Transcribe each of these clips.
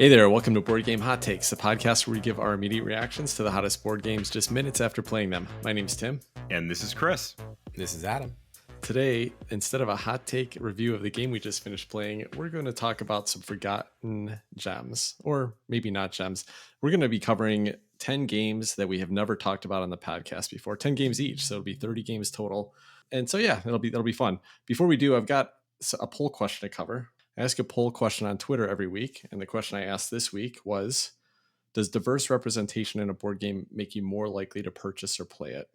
Hey there, welcome to Board Game Hot Takes, the podcast where we give our immediate reactions to the hottest board games just minutes after playing them. My name's Tim. And this is Chris. This is Adam. Today, instead of a hot take review of the game we just finished playing, we're going to talk about some forgotten gems, or maybe not gems. We're going to be covering 10 games that we have never talked about on the podcast before, 10 games each, so it'll be 30 games total. And so yeah, that'll be fun. Before we do, I've got a poll question to cover. I ask a poll question on Twitter every week, and the question I asked this week was, does diverse representation in a board game make you more likely to purchase or play it?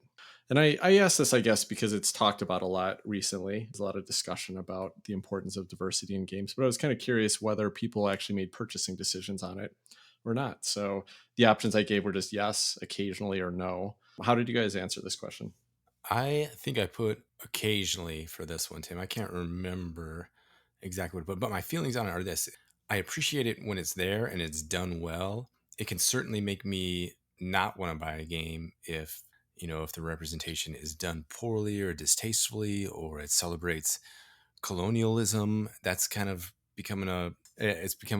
And I asked this, I guess, because it's talked about a lot recently. There's a lot of discussion about the importance of diversity in games, but I was kind of curious whether people actually made purchasing decisions on it or not. So the options I gave were just yes, occasionally, or no. How did you guys answer this question? I think I put occasionally for this one, Tim. I can't remember exactly what I put, but my feelings on it are this. I appreciate it when it's there and it's done well. It can certainly make me not want to buy a game if the representation is done poorly or distastefully, or it celebrates colonialism. That's kind of becoming a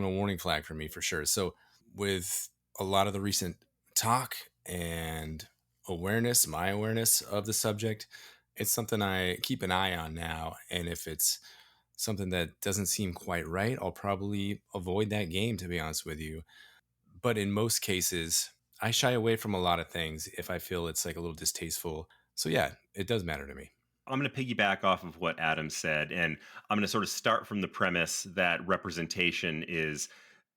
warning flag for me for sure. So with a lot of the recent talk and my awareness of the subject, it's something I keep an eye on now. And if it's something that doesn't seem quite right, I'll probably avoid that game, to be honest with you. But in most cases, I shy away from a lot of things if I feel it's like a little distasteful. So yeah, it does matter to me. I'm going to piggyback off of what Adam said, and I'm going to sort of start from the premise that representation is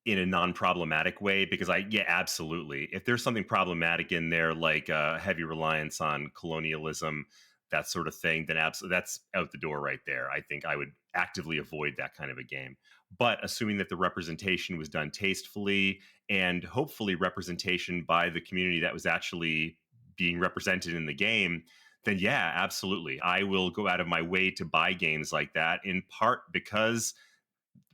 in a non-problematic way, because absolutely. If there's something problematic in there, like heavy reliance on colonialism, that sort of thing, then absolutely that's out the door right there. I think I would actively avoid that kind of a game. But assuming that the representation was done tastefully and hopefully representation by the community that was actually being represented in the game, then yeah, absolutely. I will go out of my way to buy games like that, in part because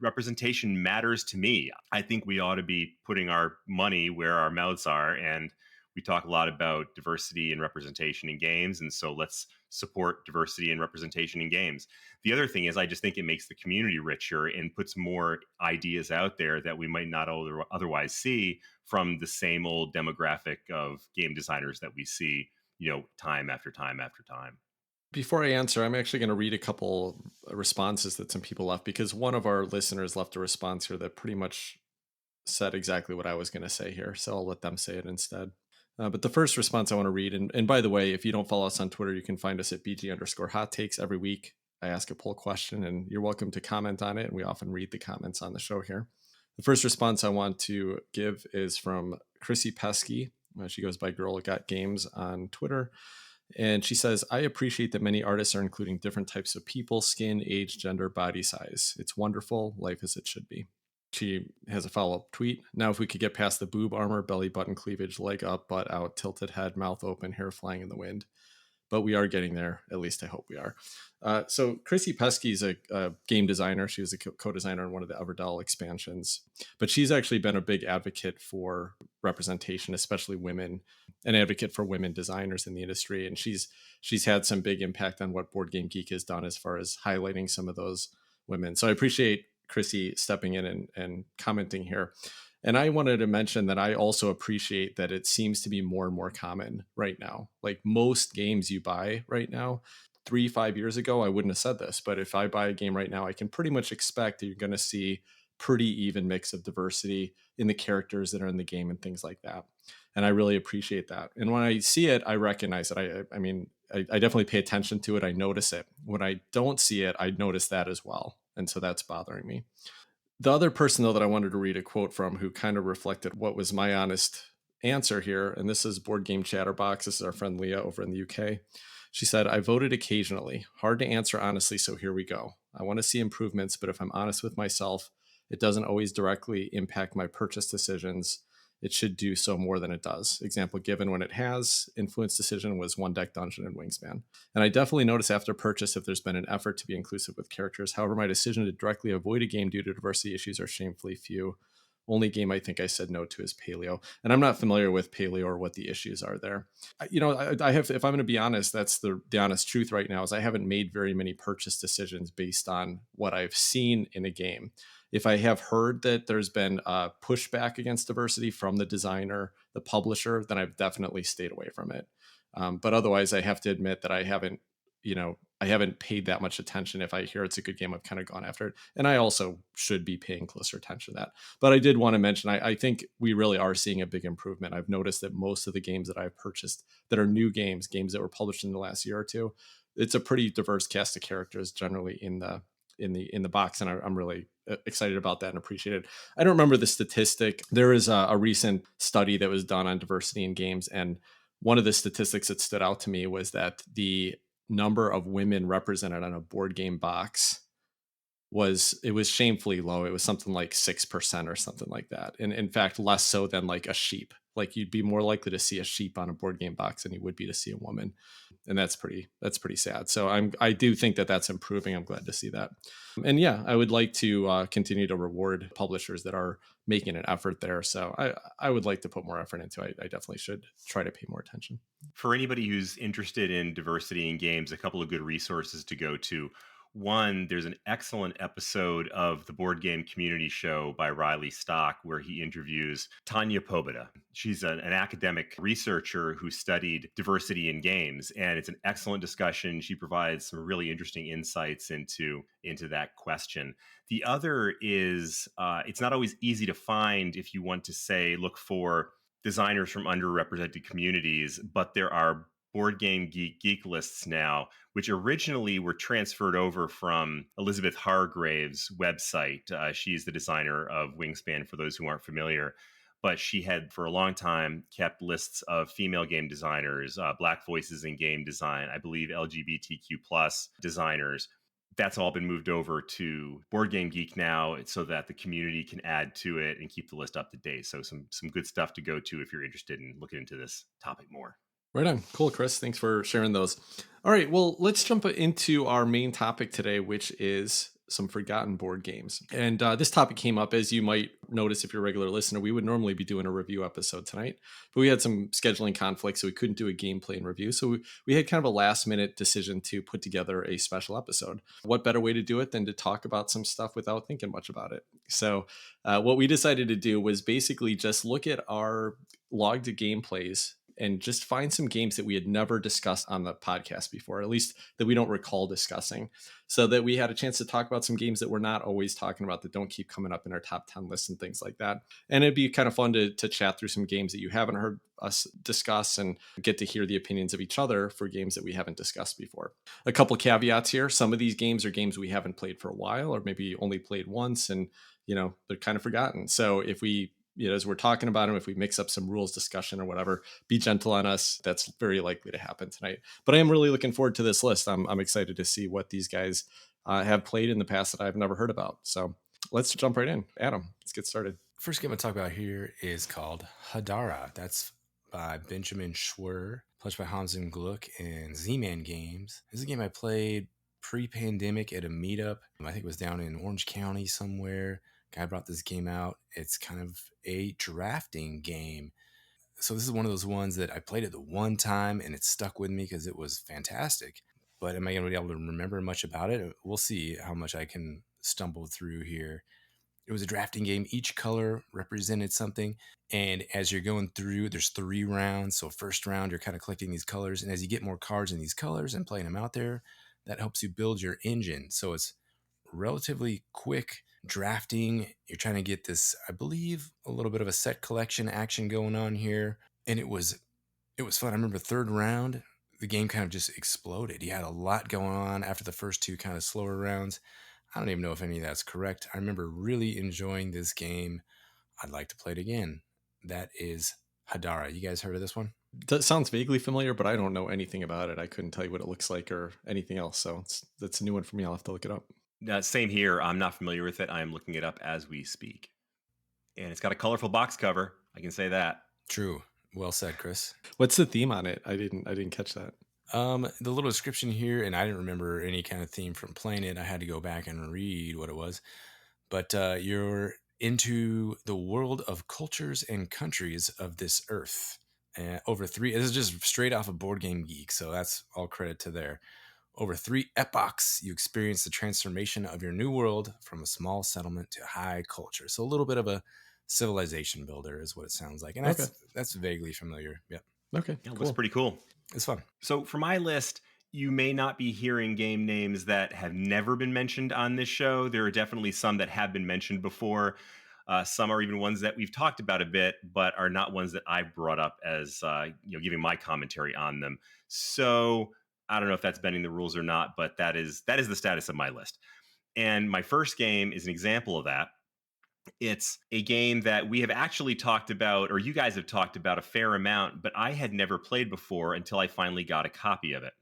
representation matters to me. I think we ought to be putting our money where our mouths are, and we talk a lot about diversity and representation in games, and so let's support diversity and representation in games. The other thing is, I just think it makes the community richer and puts more ideas out there that we might not otherwise see from the same old demographic of game designers that we see, time after time after time. Before I answer, I'm actually going to read a couple responses that some people left, because one of our listeners left a response here that pretty much said exactly what I was going to say here. So I'll let them say it instead. But the first response I want to read, and by the way, if you don't follow us on Twitter, you can find us at BG_hot takes every week. I ask a poll question and you're welcome to comment on it. And we often read the comments on the show here. The first response I want to give is from Chrissy Pesky. She goes by Girl Got Games on Twitter. And she says, I appreciate that many artists are including different types of people, skin, age, gender, body size. It's wonderful. Life as it should be. She has a follow-up tweet. Now, if we could get past the boob armor, belly button cleavage, leg up, butt out, tilted head, mouth open, hair flying in the wind. But we are getting there. At least I hope we are. So Chrissy Pesky is a game designer. She was a co-designer on one of the Everdell expansions. But she's actually been a big advocate for representation, especially women, an advocate for women designers in the industry. And she's had some big impact on what Board Game Geek has done as far as highlighting some of those women. So I appreciate Chrissy stepping in and commenting here. And I wanted to mention that I also appreciate that it seems to be more and more common right now. Like most games you buy right now, 3-5 years ago, I wouldn't have said this, but if I buy a game right now, I can pretty much expect that you're going to see pretty even mix of diversity in the characters that are in the game and things like that. And I really appreciate that. And when I see it, I recognize it. I definitely pay attention to it. I notice it. When I don't see it, I notice that as well. And so that's bothering me. The other person, though, that I wanted to read a quote from who kind of reflected what was my honest answer here, and this is Board Game Chatterbox. This is our friend Leah over in the UK. She said, I voted occasionally. Hard to answer honestly, so here we go. I want to see improvements, but if I'm honest with myself, it doesn't always directly impact my purchase decisions. It should do so more than it does. Example given when it has influenced decision was One Deck Dungeon and Wingspan. And I definitely notice after purchase if there's been an effort to be inclusive with characters. However, my decision to directly avoid a game due to diversity issues are shamefully few. Only game I think I said no to is Paleo, and I'm not familiar with Paleo or what the issues are there. I have, if I'm going to be honest, that's the honest truth right now, is I haven't made very many purchase decisions based on what I've seen in a game. If I have heard that there's been a pushback against diversity from the designer, the publisher, then I've definitely stayed away from it. But otherwise, I have to admit that I haven't, I haven't paid that much attention. If I hear it's a good game, I've kind of gone after it. And I also should be paying closer attention to that. But I did want to mention, I think we really are seeing a big improvement. I've noticed that most of the games that I've purchased that are new games that were published in the last year or two, it's a pretty diverse cast of characters generally in the box, and I'm really excited about that and appreciate it. I don't remember the statistic. There is a recent study that was done on diversity in games, and one of the statistics that stood out to me was that the number of women represented on a board game box was shamefully low. It was something like 6% or something like that. And in fact, less so than like a sheep. Like you'd be more likely to see a sheep on a board game box than you would be to see a woman. And that's pretty sad. So I do think that that's improving. I'm glad to see that. And yeah, I would like to continue to reward publishers that are making an effort there. So I would like to put more effort into it. I definitely should try to pay more attention. For anybody who's interested in diversity in games, a couple of good resources to go to. One, there's an excellent episode of the Board Game Community Show by Riley Stock where he interviews Tanya Pobeda. She's an academic researcher who studied diversity in games, and it's an excellent discussion. She provides some really interesting insights into that question. The other is it's not always easy to find if you want to say, look for designers from underrepresented communities, but there are Board Game Geek lists now, which originally were transferred over from Elizabeth Hargrave's website. She's the designer of Wingspan, for those who aren't familiar. But she had, for a long time, kept lists of female game designers, Black voices in game design, I believe LGBTQ plus designers. That's all been moved over to Board Game Geek now so that the community can add to it and keep the list up to date. So some good stuff to go to if you're interested in looking into this topic more. Right on. Cool, Chris. Thanks for sharing those. All right, well, let's jump into our main topic today, which is some forgotten board games. And this topic came up, as you might notice if you're a regular listener. We would normally be doing a review episode tonight, but we had some scheduling conflicts, so we couldn't do a gameplay and review. So we had kind of a last minute decision to put together a special episode. What better way to do it than to talk about some stuff without thinking much about it? So what we decided to do was basically just look at our logged gameplays and just find some games that we had never discussed on the podcast before, at least that we don't recall discussing, so that we had a chance to talk about some games that we're not always talking about, that don't keep coming up in our top 10 lists and things like that. And it'd be kind of fun to chat through some games that you haven't heard us discuss and get to hear the opinions of each other for games that we haven't discussed before. A couple caveats here. Some of these games are games we haven't played for a while, or maybe only played once, and they're kind of forgotten. So if we as we're talking about them, if we mix up some rules discussion or whatever, be gentle on us. That's very likely to happen tonight. But I am really looking forward to this list. I'm excited to see what these guys have played in the past that I've never heard about. So let's jump right in. Adam, let's get started. First game I'll talk about here is called Hadara. That's by Benjamin Schwer, published by Hans and Gluck and Z-Man Games. This is a game I played pre-pandemic at a meetup. I think it was down in Orange County somewhere. Guy brought this game out. It's kind of a drafting game. So this is one of those ones that I played it the one time and it stuck with me because it was fantastic. But am I going to be able to remember much about it? We'll see how much I can stumble through here. It was a drafting game. Each color represented something. And as you're going through, there's 3 rounds. So first round, you're kind of collecting these colors. And as you get more cards in these colors and playing them out there, that helps you build your engine. So it's relatively quick drafting. You're trying to get this, I believe, a little bit of a set collection action going on here. And it was fun. I remember 3rd round, the game kind of just exploded. You had a lot going on after the first 2 kind of slower rounds. I don't even know if any of that's correct. I remember really enjoying this game. I'd like to play it again. That is Hadara. You guys heard of this one? That sounds vaguely familiar, but I don't know anything about it. I couldn't tell you what it looks like or anything else. So that's a new one for me. I'll have to look it up. Same here. I'm not familiar with it. I am looking it up as we speak. And it's got a colorful box cover. I can say that. True. Well said, Chris. What's the theme on it? I didn't catch that. The little description here, and I didn't remember any kind of theme from playing it. I had to go back and read what it was. But you're into the world of cultures and countries of this earth. Over three, this is just straight off of Board Game Geek, so that's all credit to there. Over 3 epochs, you experience the transformation of your new world from a small settlement to high culture. So a little bit of a civilization builder is what it sounds like. And that's vaguely familiar. Yep. Okay. Yeah, Cool. looks pretty cool. It's fun. So for my list, you may not be hearing game names that have never been mentioned on this show. There are definitely some that have been mentioned before. Some are even ones that we've talked about a bit, but are not ones that I've brought up as giving my commentary on them. So I don't know if that's bending the rules or not, but that is the status of my list. And my first game is an example of that. It's a game that we have actually talked about, or you guys have talked about a fair amount, but I had never played before until I finally got a copy of it.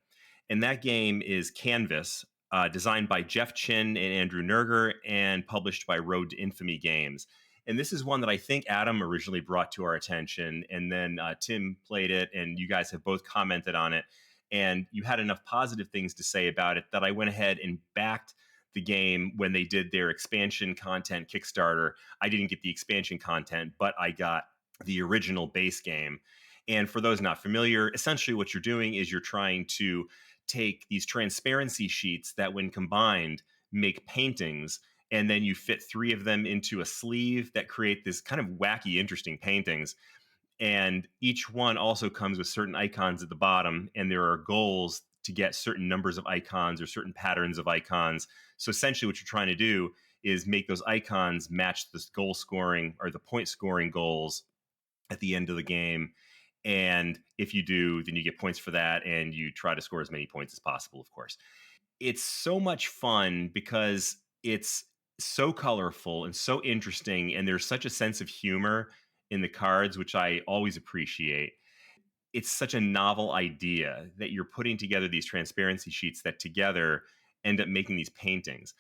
And that game is Canvas, designed by Jeff Chin and Andrew Nerger, and published by Road to Infamy Games. And this is one that I think Adam originally brought to our attention, and then Tim played it, and you guys have both commented on it. And you had enough positive things to say about it that I went ahead and backed the game when they did their expansion content Kickstarter. I didn't get the expansion content, but I got the original base game. And for those not familiar, essentially what you're doing is you're trying to take these transparency sheets that, when combined, make paintings, and then you fit 3 of them into a sleeve that create this kind of wacky, interesting paintings. And each one also comes with certain icons at the bottom, and there are goals to get certain numbers of icons or certain patterns of icons. So essentially what you're trying to do is make those icons match the goal scoring or the point scoring goals at the end of the game. And if you do, then you get points for that, and you try to score as many points as possible, of course. It's so much fun because it's so colorful and so interesting, and there's such a sense of humor in the cards, which I always appreciate. It's such a novel idea that you're putting together these transparency sheets that together end up making these paintings.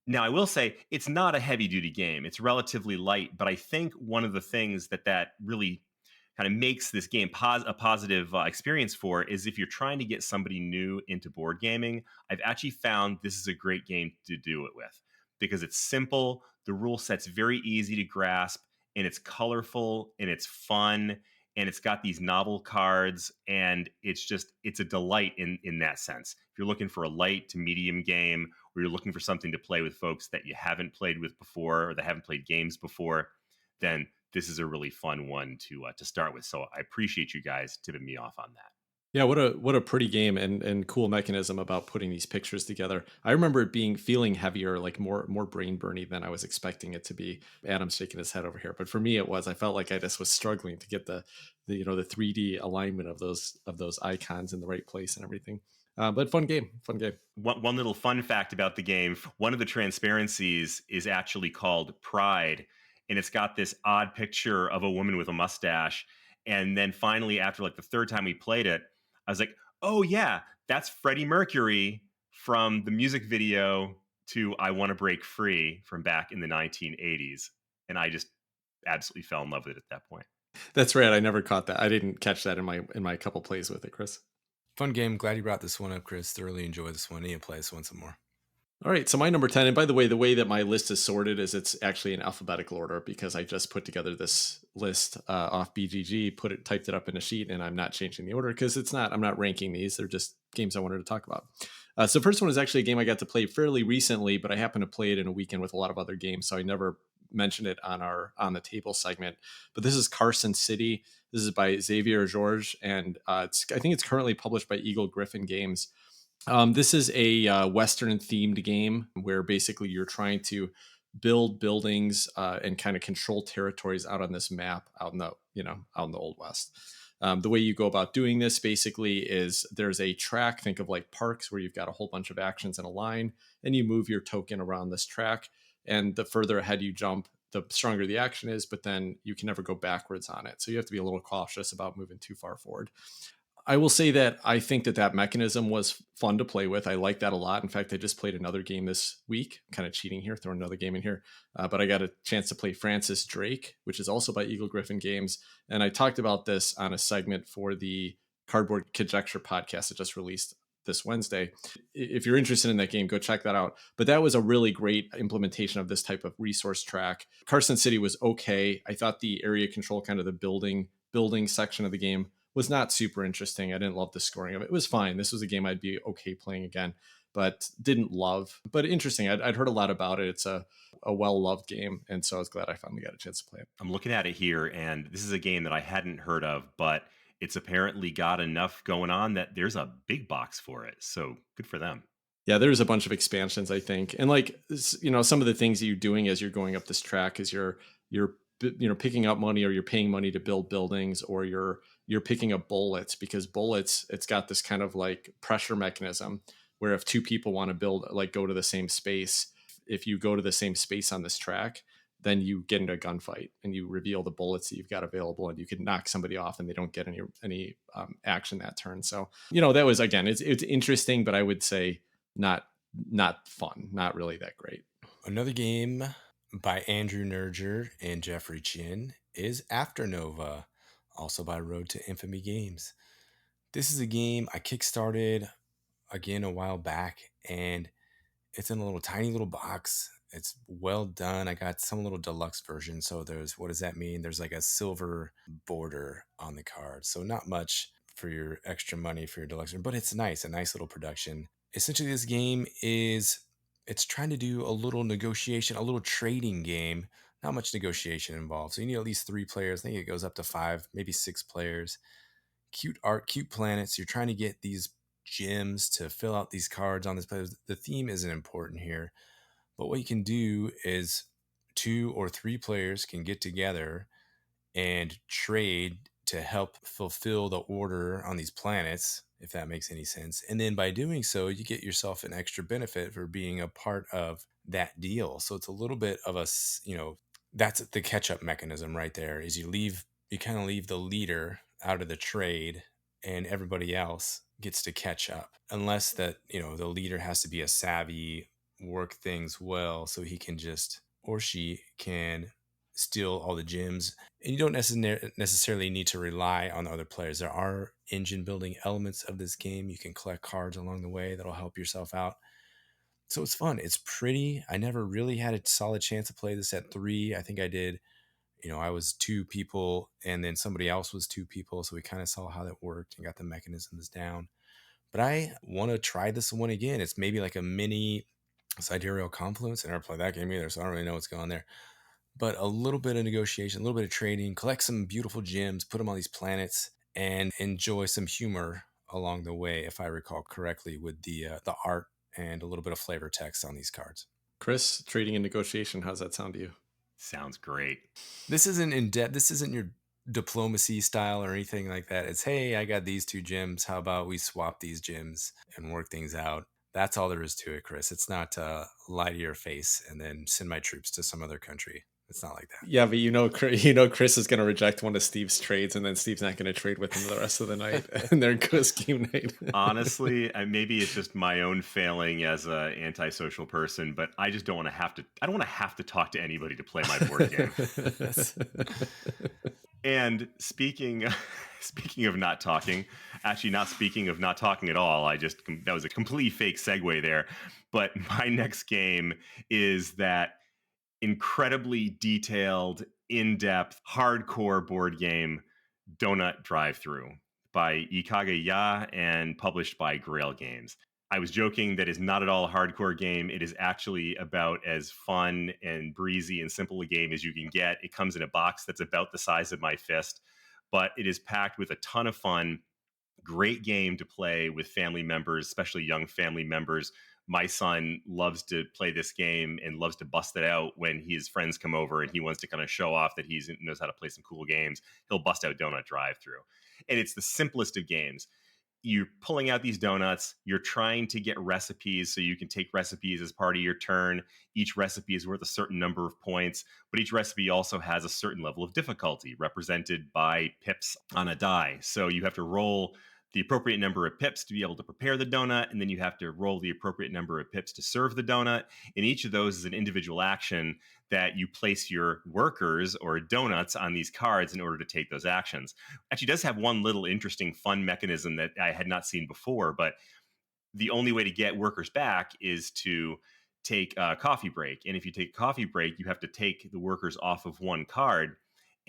Now, I will say it's not a heavy duty game. It's relatively light, but I think one of the things that really kind of makes this game a positive experience for is if you're trying to get somebody new into board gaming. I've actually found this is a great game to do it with because it's simple. The rule set's very easy to grasp, and it's colorful, and it's fun, and it's got these novel cards, and it's a delight in that sense. If you're looking for a light to medium game, or you're looking for something to play with folks that you haven't played with before or that haven't played games before, then this is a really fun one to start with. So I appreciate you guys tipping me off on that. Yeah, what a pretty game and cool mechanism about putting these pictures together. I remember it feeling heavier, like more brain burny than I was expecting it to be. Adam's shaking his head over here, but for me it was. I felt like I just was struggling to get the 3D alignment of those icons in the right place and everything. But fun game. One little fun fact about the game: one of the transparencies is actually called Pride, and it's got this odd picture of a woman with a mustache. And then finally, after like the 3rd time we played it, I was like, oh yeah, that's Freddie Mercury from the music video to I Want to Break Free from back in the 1980s. And I just absolutely fell in love with it at that point. That's right. I never caught that. I didn't catch that in my couple plays with it, Chris. Fun game. Glad you brought this one up, Chris. Thoroughly enjoy this one. Need to play this one some more. All right, so my number 10, and by the way that my list is sorted is it's actually in alphabetical order because I just put together this list off BGG, typed it up in a sheet, and I'm not changing the order because I'm not ranking these. They're just games I wanted to talk about. So first one is actually a game I got to play fairly recently, but I happened to play it in a weekend with a lot of other games, so I never mentioned it on the table segment. But this is Carson City. This is by Xavier Georges, and I think it's currently published by Eagle Griffin Games. This is a Western themed game where basically you're trying to build buildings and kind of control territories out on this map out in the Old West. The way you go about doing this basically is there's a track, think of like parks where you've got a whole bunch of actions in a line, and you move your token around this track. And the further ahead you jump, the stronger the action is, but then you can never go backwards on it. So you have to be a little cautious about moving too far forward. I will say that I think that mechanism was fun to play with. I like that a lot. In fact, I just played another game this week. I'm kind of cheating here, throwing another game in here. But I got a chance to play Francis Drake, which is also by Eagle Griffin Games. And I talked about this on a segment for the Cardboard Conjecture podcast that just released this Wednesday. If you're interested in that game, go check that out. But that was a really great implementation of this type of resource track. Carson City was okay. I thought the area control, kind of the building section of the game, was not super interesting. I didn't love the scoring of it. It was fine. This was a game I'd be okay playing again, but didn't love. But interesting. I'd heard a lot about it. It's a well-loved game, and so I was glad I finally got a chance to play it. I'm looking at it here, and this is a game that I hadn't heard of, but it's apparently got enough going on that there's a big box for it. So good for them. Yeah, there's a bunch of expansions, I think. And like, some of the things that you're doing as you're going up this track is you're picking up money, or you're paying money to build buildings, or you're picking up bullets, because bullets, it's got this kind of like pressure mechanism where if two people want to build, like go to the same space, if you go to the same space on this track, then you get into a gunfight and you reveal the bullets that you've got available, and you can knock somebody off and they don't get any action that turn. So, that was, again, it's interesting, but I would say not fun, not really that great. Another game by Andrew Nerger and Jeffrey Chin is Afternova, also by Road to Infamy Games. This is a game I kickstarted again a while back, and it's in a tiny little box. It's well done. I got some little deluxe version. So what does that mean? There's like a silver border on the card. So not much for your extra money for your deluxe, but it's nice, a nice little production. Essentially, this game it's trying to do a little negotiation, a little trading game. Not much negotiation involved. So you need at least 3 players. I think it goes up to 5, maybe 6 players. Cute art, cute planets. You're trying to get these gems to fill out these cards on this place. The theme isn't important here, but what you can do is 2 or 3 players can get together and trade to help fulfill the order on these planets, if that makes any sense. And then by doing so, you get yourself an extra benefit for being a part of that deal. So it's a little bit of that's the catch-up mechanism right there, is you kind of leave the leader out of the trade, and everybody else gets to catch up, unless that, the leader has to be a savvy, work things well, so he can or she can steal all the gems. And you don't necessarily need to rely on the other players. There are engine building elements of this game. You can collect cards along the way that'll help yourself out. So it's fun. It's pretty. I never really had a solid chance to play this at 3. I think I did. I was 2 people, and then somebody else was 2 people. So we kind of saw how that worked and got the mechanisms down. But I want to try this one again. It's maybe like a mini Sidereal Confluence. I never played that game either, so I don't really know what's going on there. But a little bit of negotiation, a little bit of trading, collect some beautiful gems, put them on these planets, and enjoy some humor along the way, if I recall correctly, with the art and a little bit of flavor text on these cards. Chris, trading and negotiation, how's that sound to you? Sounds great. This isn't in depth. This isn't your diplomacy style or anything like that. It's, hey, I got these 2 gems. How about we swap these gems and work things out? That's all there is to it, Chris. It's not lie to your face and then send my troops to some other country. It's not like that. Yeah, but Chris is going to reject one of Steve's trades, and then Steve's not going to trade with him the rest of the night, and there goes game night. Honestly, maybe it's just my own failing as an antisocial person, but I just don't want to have to. I don't want to have to talk to anybody to play my board game. And speaking of not talking, actually not speaking of not talking at all, that was a complete fake segue there. But my next game is that incredibly detailed, in-depth, hardcore board game, Doughnut Drive-thru by Ikage Ya and published by Grail Games. I was joking that it's not at all a hardcore game. It is actually about as fun and breezy and simple a game as you can get. It comes in a box that's about the size of my fist, but it is packed with a ton of fun. Great game to play with family members, especially young family members. My son loves to play this game and loves to bust it out when his friends come over and he wants to kind of show off that he knows how to play some cool games. He'll bust out Doughnut Drive-thru. And it's the simplest of games. You're pulling out these donuts. You're trying to get recipes so you can take recipes as part of your turn. Each recipe is worth a certain number of points, but each recipe also has a certain level of difficulty represented by pips on a die. So you have to roll the appropriate number of pips to be able to prepare the donut, and then you have to roll the appropriate number of pips to serve the donut. And each of those is an individual action that you place your workers or donuts on these cards in order to take those actions. Actually, it does have one little interesting fun mechanism that I had not seen before, but the only way to get workers back is to take a coffee break. And if you take a coffee break, you have to take the workers off of one card.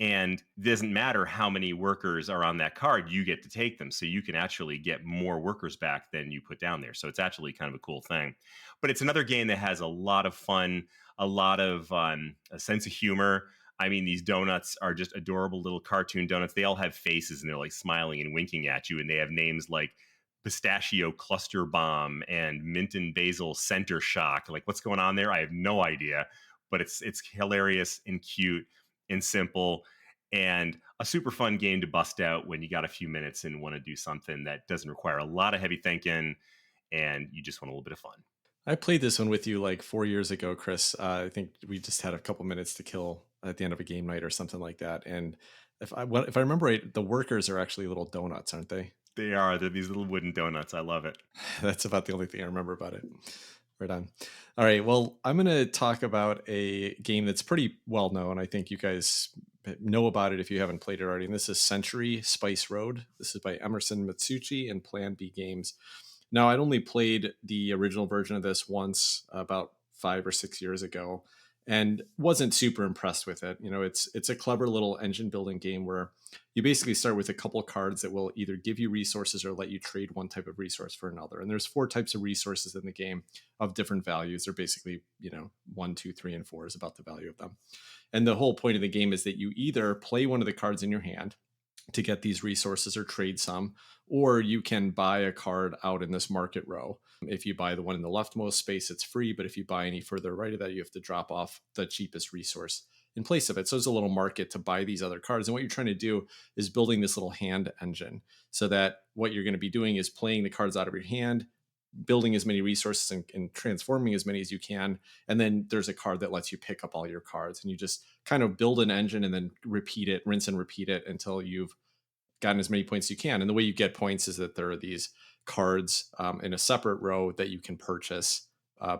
And it doesn't matter how many workers are on that card, you get to take them. So you can actually get more workers back than you put down there. So it's actually kind of a cool thing. But it's another game that has a lot of fun, a lot of a sense of humor. I mean, these donuts are just adorable little cartoon donuts. They all have faces and they're like smiling and winking at you. And they have names like pistachio cluster bomb and mint and basil center shock. Like, what's going on there? I have no idea. But it's hilarious and cute and simple and a super fun game to bust out when you got a few minutes and want to do something that doesn't require a lot of heavy thinking and you just want a little bit of fun. I played this one with you like 4 years ago, Chris. I think we just had a couple minutes to kill at the end of a game night or something like that. And if I remember right, the workers are actually little donuts, aren't they? They are. They're these little wooden donuts. I love it. That's about the only thing I remember about it. Right on. All right. Well, I'm going to talk about a game that's pretty well known. I think you guys know about it if you haven't played it already. And this is Century Spice Road. This is by Emerson Matsuuchi and Plan B Games. Now, I'd only played the original version of this once about 5 or 6 years ago and wasn't super impressed with it. You know, it's a clever little engine building game where you basically start with a couple of cards that will either give you resources or let you trade one type of resource for another. And there's 4 types of resources in the game of different values. They're basically, 1, 2, 3, and 4 is about the value of them. And the whole point of the game is that you either play one of the cards in your hand to get these resources or trade some, or you can buy a card out in this market row. If you buy the one in the leftmost space, it's free. But if you buy any further right of that, you have to drop off the cheapest resource in place of it. So there's a little market to buy these other cards. And what you're trying to do is building this little hand engine so that what you're going to be doing is playing the cards out of your hand, building as many resources and transforming as many as you can. And then there's a card that lets you pick up all your cards. And you just kind of build an engine and then repeat it, rinse and repeat it until you've gotten as many points as you can. And the way you get points is that there are these cards in a separate row that you can purchase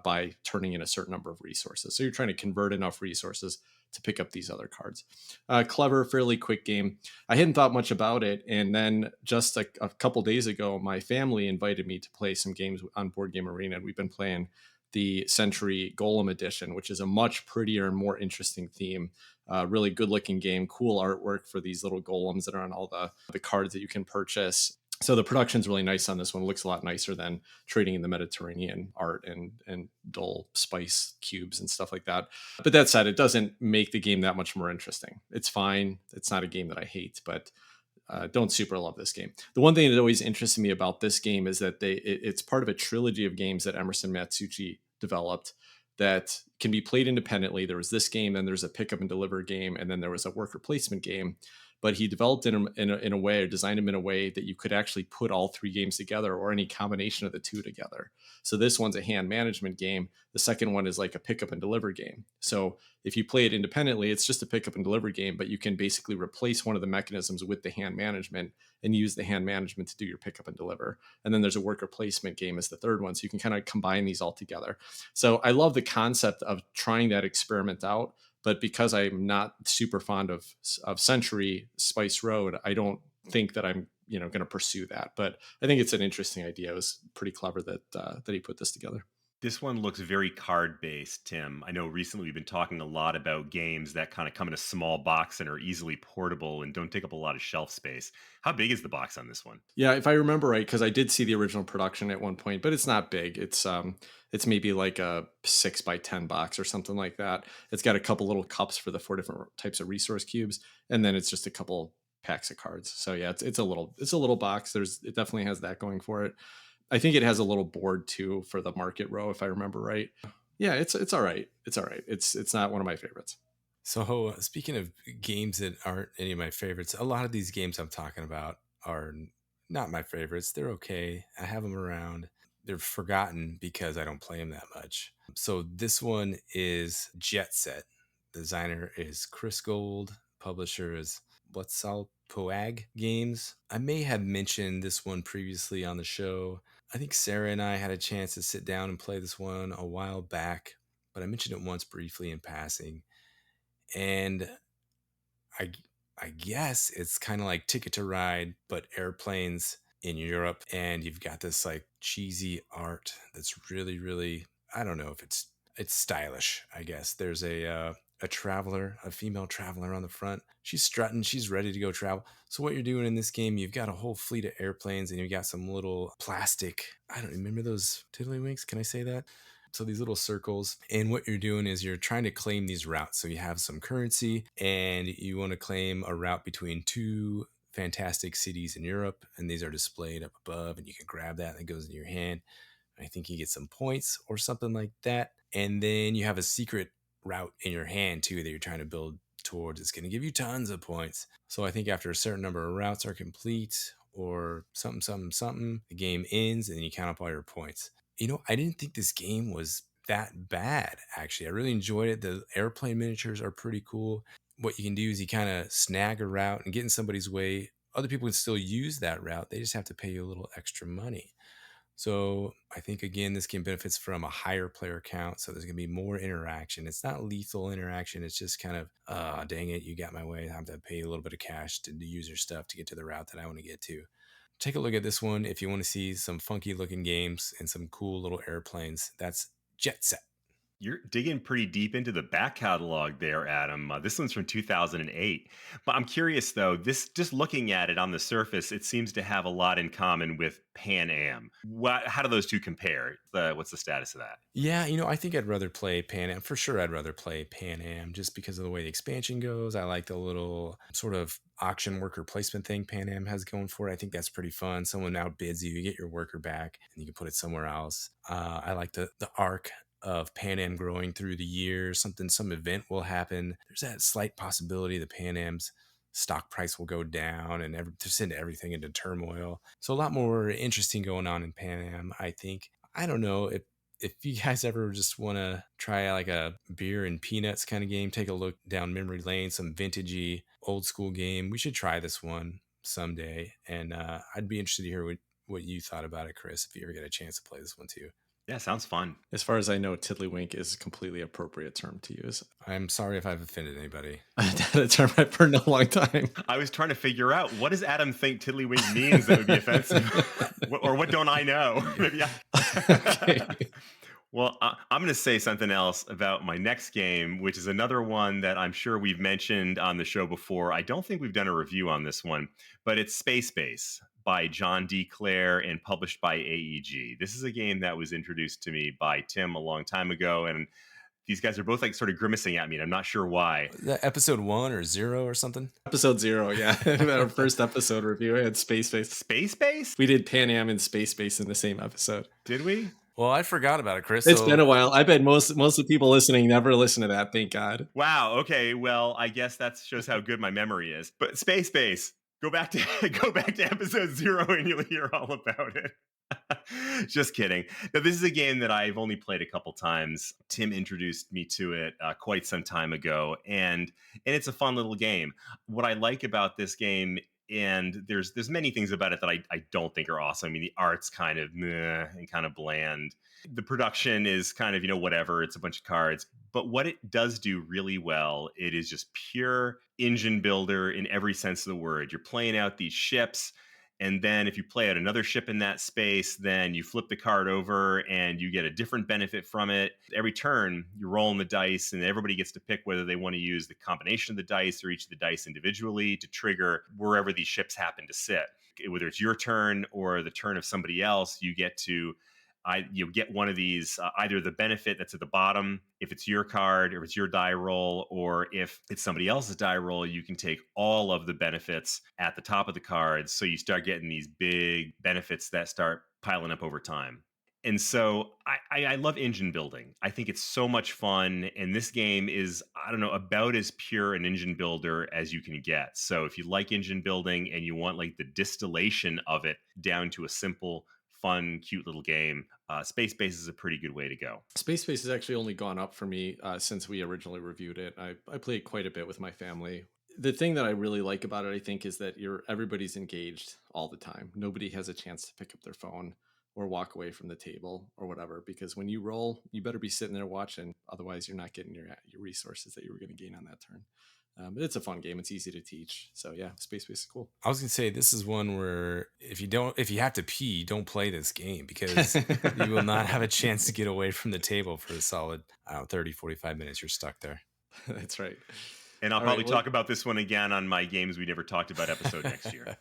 by turning in a certain number of resources. So you're trying to convert enough resources to pick up these other cards. Clever, fairly quick game. I hadn't thought much about it. And then just a couple days ago, my family invited me to play some games on Board Game Arena. And we've been playing the Century Golem edition, which is a much prettier and more interesting theme. Really good looking game, cool artwork for these little golems that are on all the cards that you can purchase. So the production's really nice on this one. It looks a lot nicer than trading in the Mediterranean art and dull spice cubes and stuff like that. But that said, it doesn't make the game that much more interesting. It's fine. It's not a game that I hate, but don't super love this game. The one thing that always interested me about this game is that it's part of a trilogy of games that Emerson Matsuuchi developed that can be played independently. There was this game, then there's a pick up and deliver game, and then there was a worker placement game. But he developed in a way, or designed them in a way that you could actually put all 3 games together or any combination of the 2 together. So this one's a hand management game. The second one is like a pick up and deliver game. So if you play it independently, it's just a pick up and deliver game, but you can basically replace one of the mechanisms with the hand management and use the hand management to do your pick up and deliver. And then there's a worker placement game as the third one. So you can kind of combine these all together. So I love the concept of trying that experiment out. But because I'm not super fond of Century Spice Road, I don't think that I'm going to pursue that. But I think it's an interesting idea. It was pretty clever that he put this together. This one looks very card-based, Tim. I know recently we've been talking a lot about games that kind of come in a small box and are easily portable and don't take up a lot of shelf space. How big is the box on this one? Yeah, if I remember right, because I did see the original production at one point, but it's not big. It's maybe like a 6x10 box or something like that. It's got a couple little cups for the 4 different types of resource cubes, and then it's just a couple packs of cards. So yeah, it's a little box. It definitely has that going for it. I think it has a little board too for the market row, if I remember right. Yeah, it's all right. It's all right. It's not one of my favorites. So speaking of games that aren't any of my favorites, a lot of these games I'm talking about are not my favorites. They're okay. I have them around. They're forgotten because I don't play them that much. So this one is Jet Set. Designer is Chris Gold. Publisher is Poag Games. I may have mentioned this one previously on the show. I think Sarah and I had a chance to sit down and play this one a while back, but I mentioned it once briefly in passing. And I guess it's kind of like Ticket to Ride, but airplanes in Europe, and you've got this like cheesy art that's really, really, I don't know if it's stylish, I guess. There's a traveler, a female traveler on the front. She's strutting, she's ready to go travel. So what you're doing in this game, you've got a whole fleet of airplanes and you've got some little plastic, I don't remember those tiddlywinks, can I say that? So these little circles, and what you're doing is you're trying to claim these routes. So you have some currency and you want to claim a route between two fantastic cities in Europe, and these are displayed up above, and you can grab that and it goes in your hand. I think you get some points or something like that. And then you have a secret route in your hand too that you're trying to build towards. It's going to give you tons of points. So I think after a certain number of routes are complete or something, something, something, the game ends and you count up all your points. I didn't think this game was that bad, actually. I really enjoyed it. The airplane miniatures are pretty cool. What you can do is you kind of snag a route and get in somebody's way. Other people can still use that route. They just have to pay you a little extra money. So I think, again, this game benefits from a higher player count. So there's going to be more interaction. It's not lethal interaction. It's just kind of, dang it, you got my way. I have to pay a little bit of cash to use your stuff to get to the route that I want to get to. Take a look at this one if you want to see some funky looking games and some cool little airplanes. That's Jet Set. You're digging pretty deep into the back catalog there, Adam. This one's from 2008. But I'm curious, though, this just looking at it on the surface, it seems to have a lot in common with Pan Am. How do those two compare? What's the status of that? Yeah, I think I'd rather play Pan Am. For sure, I'd rather play Pan Am just because of the way the expansion goes. I like the little sort of auction worker placement thing Pan Am has going for it. I think that's pretty fun. Someone outbids you, you get your worker back, and you can put it somewhere else. I like the arc of Pan Am growing through the years. Some event will happen. There's that slight possibility the Pan Am's stock price will go down and to send everything into turmoil. So a lot more interesting going on in Pan Am, I think. I don't know if you guys ever just want to try like a beer and peanuts kind of game, take a look down memory lane, some vintagey old school game. We should try this one someday. And I'd be interested to hear what you thought about it, Chris, if you ever get a chance to play this one too. Yeah, sounds fun. As far as I know, tiddlywink is a completely appropriate term to use. I'm sorry if I've offended anybody. That's a term I've heard in a long time. I was trying to figure out, what does Adam think tiddlywink means that would be offensive? Or what don't I know? Maybe Okay. Well, I'm going to say something else about my next game, which is another one that I'm sure we've mentioned on the show before. I don't think we've done a review on this one, but it's Space Base by John D. Clare and published by AEG. This is a game that was introduced to me by Tim a long time ago, and these guys are both like sort of grimacing at me, and I'm not sure why. That episode 1 or 0 or something? Episode 0, yeah. Our first episode review, we had Space Base. Space Base? We did Pan Am and Space Base in the same episode. Did we? Well, I forgot about it, Chris. It's been a while. I bet most of the people listening never listen to that, thank God. Wow, okay. Well, I guess that shows how good my memory is. But Space Base, go back to episode 0 and you'll hear all about it. Just kidding. Now, this is a game that I've only played a couple times. Tim introduced me to it quite some time ago, and it's a fun little game. What I like about this game, and there's many things about it that I don't think are awesome. I mean, the art's kind of meh and kind of bland. The production is kind of, whatever. It's a bunch of cards. But what it does do really well, it is just pure engine builder in every sense of the word. You're playing out these ships. And then if you play out another ship in that space, then you flip the card over and you get a different benefit from it. Every turn, you're rolling the dice and everybody gets to pick whether they want to use the combination of the dice or each of the dice individually to trigger wherever these ships happen to sit. Whether it's your turn or the turn of somebody else, you get to you get one of these, either the benefit that's at the bottom, if it's your card, or if it's your die roll, or if it's somebody else's die roll, you can take all of the benefits at the top of the cards. So you start getting these big benefits that start piling up over time. And so I love engine building. I think it's so much fun. And this game is, I don't know, about as pure an engine builder as you can get. So if you like engine building and you want like the distillation of it down to a simple, fun, cute little game, Space Base is a pretty good way to go. Space Base has actually only gone up for me since we originally reviewed it. I played quite a bit with my family. The thing that I really like about it, I think, is that everybody's engaged all the time. Nobody has a chance to pick up their phone or walk away from the table or whatever, because when you roll, you better be sitting there watching. Otherwise, you're not getting your resources that you were going to gain on that turn. But it's a fun game. It's easy to teach. So yeah, Space Base is cool. I was gonna say this is one where if you have to pee, don't play this game because you will not have a chance to get away from the table for a solid, I don't know, 30, 45 minutes. You're stuck there. That's right. And I'll All right, probably talk about this one again on my games we never talked about episode next year.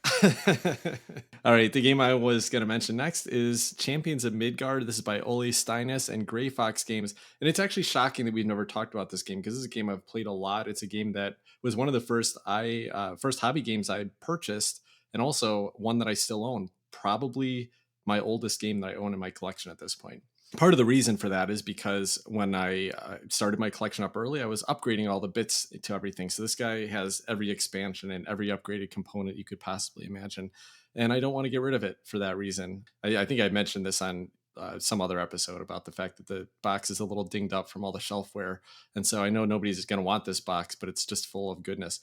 All right, the game I was going to mention next is Champions of Midgard. This is by Ole Steinus and Gray Fox Games. And it's actually shocking that we've never talked about this game because this is a game I've played a lot. It's a game that was one of the first hobby games I purchased, and also one that I still own. Probably my oldest game that I own in my collection at this point. Part of the reason for that is because when I started my collection up early, I was upgrading all the bits to everything. So this guy has every expansion and every upgraded component you could possibly imagine. And I don't want to get rid of it for that reason. I think I mentioned this on some other episode about the fact that the box is a little dinged up from all the shelfware. And so I know nobody's going to want this box, but it's just full of goodness.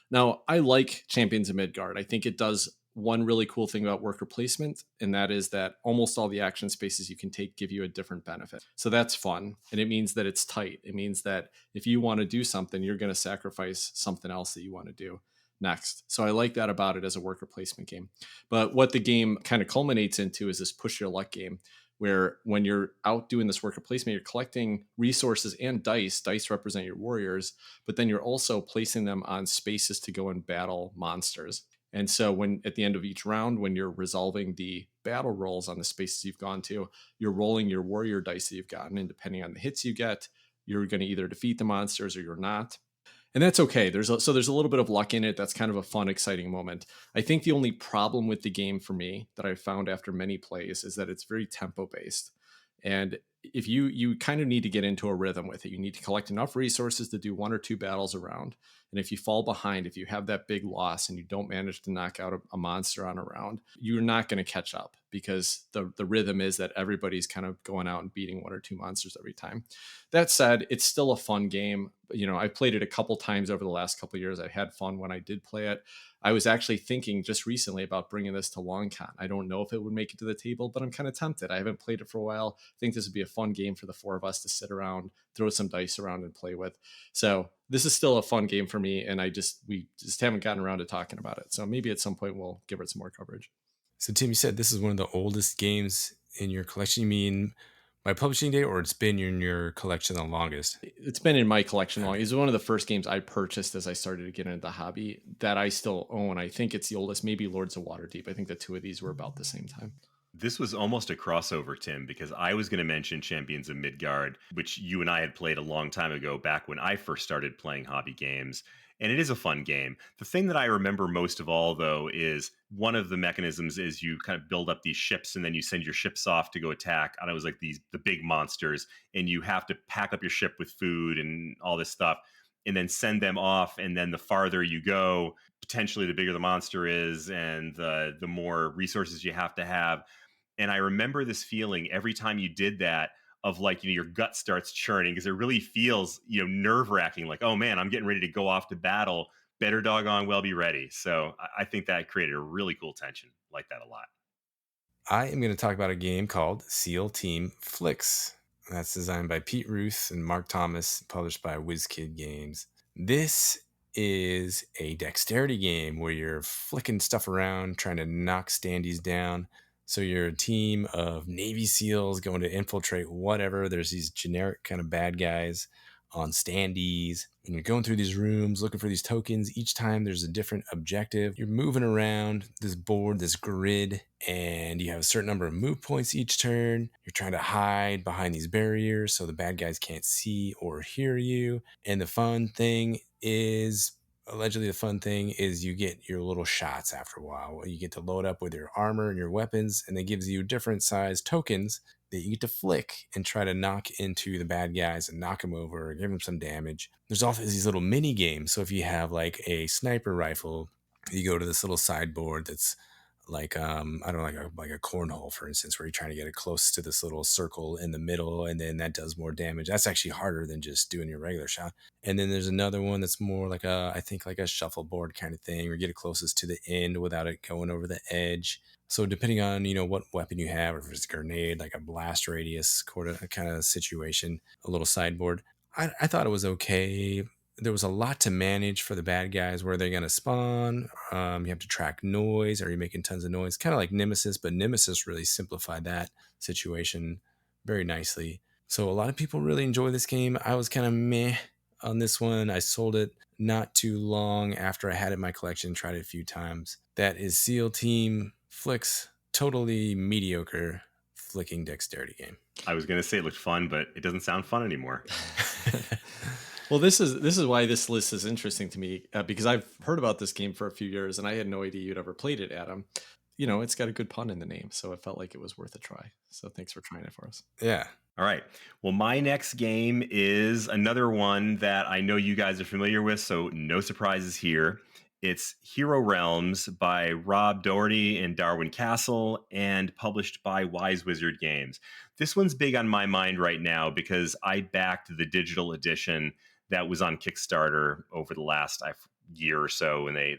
Now, I like Champions of Midgard. I think it does one really cool thing about worker placement, and that is that almost all the action spaces you can take give you a different benefit. So that's fun. And it means that it's tight. It means that if you want to do something, you're going to sacrifice something else that you want to do next. So I like that about it as a worker placement game. But what the game kind of culminates into is this push your luck game, where when you're out doing this worker placement, you're collecting resources and dice. Dice represent your warriors, but then you're also placing them on spaces to go and battle monsters. And so when at the end of each round, when you're resolving the battle rolls on the spaces you've gone to, you're rolling your warrior dice that you've gotten. And depending on the hits you get, you're going to either defeat the monsters or you're not. And that's okay. There's a little bit of luck in it. That's kind of a fun, exciting moment. I think the only problem with the game for me that I found after many plays is that it's very tempo based. And if you kind of need to get into a rhythm with it, you need to collect enough resources to do one or two battles around. And if you fall behind, if you have that big loss and you don't manage to knock out a monster on a round, you're not going to catch up because the rhythm is that everybody's kind of going out and beating one or two monsters every time. That said, it's still a fun game. I played it a couple times over the last couple of years. I had fun when I did play it. I was actually thinking just recently about bringing this to LongCon. I don't know if it would make it to the table, but I'm kind of tempted. I haven't played it for a while. I think this would be a fun game for the four of us to sit around, throw some dice around and play with. So this is still a fun game for me. And we just haven't gotten around to talking about it. So maybe at some point we'll give it some more coverage. So Tim, you said this is one of the oldest games in your collection. You mean by publishing date, or it's been in your collection the longest? It's been in my collection long. It's one of the first games I purchased as I started to get into the hobby that I still own. I think it's the oldest, maybe Lords of Waterdeep. I think the two of these were about the same time. This was almost a crossover, Tim, because I was going to mention Champions of Midgard, which you and I had played a long time ago, back when I first started playing hobby games. And it is a fun game. The thing that I remember most of all, though, is one of the mechanisms is you kind of build up these ships and then you send your ships off to go attack. And it was like the big monsters, and you have to pack up your ship with food and all this stuff and then send them off. And then the farther you go, potentially the bigger the monster is and the more resources you have to have. And I remember this feeling every time you did that of like, your gut starts churning because it really feels, nerve wracking. Like, oh man, I'm getting ready to go off to battle. Better doggone well be ready. So I think that created a really cool tension. Like that a lot. I am going to talk about a game called SEAL Team Flix. That's designed by Pete Ruth and Mark Thomas, published by WizKid Games. This is a dexterity game where you're flicking stuff around, trying to knock standees down. So you're a team of Navy SEALs going to infiltrate whatever. There's these generic kind of bad guys on standees, and you're going through these rooms looking for these tokens. Each time there's a different objective. You're moving around this board, this grid, and you have a certain number of move points each turn. You're trying to hide behind these barriers so the bad guys can't see or hear you. And allegedly the fun thing is you get your little shots after a while. You get to load up with your armor and your weapons, and it gives you different size tokens that you get to flick and try to knock into the bad guys and knock them over or give them some damage. There's also these little mini games. So if you have like a sniper rifle, you go to this little sideboard that's like I don't know, like a cornhole, for instance, where you're trying to get it close to this little circle in the middle, and then that does more damage. That's actually harder than just doing your regular shot. And then there's another one that's more like I think like a shuffleboard kind of thing, where you get it closest to the end without it going over the edge. So depending on, what weapon you have, or if it's a grenade, like a blast radius kind of situation, a little sideboard. I thought it was okay. there was a lot to manage for the bad guys. Where they're going to spawn. You have to track noise. Are you making tons of noise? Kind of like Nemesis, but Nemesis really simplified that situation very nicely. So a lot of people really enjoy this game. I was kind of meh on this one. I sold it not too long after I had it in my collection, tried it a few times. That is SEAL Team Flix. Totally mediocre flicking dexterity game. I was going to say it looked fun, but it doesn't sound fun anymore. Well, this is why this list is interesting to me, because I've heard about this game for a few years and I had no idea you'd ever played it, Adam. You know, it's got a good pun in the name, so it felt like it was worth a try. So thanks for trying it for us. Yeah. All right. Well, my next game is another one that I know you guys are familiar with, so no surprises here. It's Hero Realms by Rob Doherty and Darwin Castle, and published by Wise Wizard Games. This one's big on my mind right now because I backed the digital edition that was on Kickstarter over the last year or so when they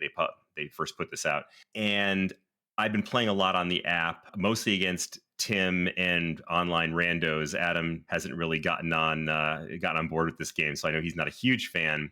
first put this out. And I've been playing a lot on the app, mostly against Tim and online randos. Adam hasn't really gotten on board with this game, so I know he's not a huge fan.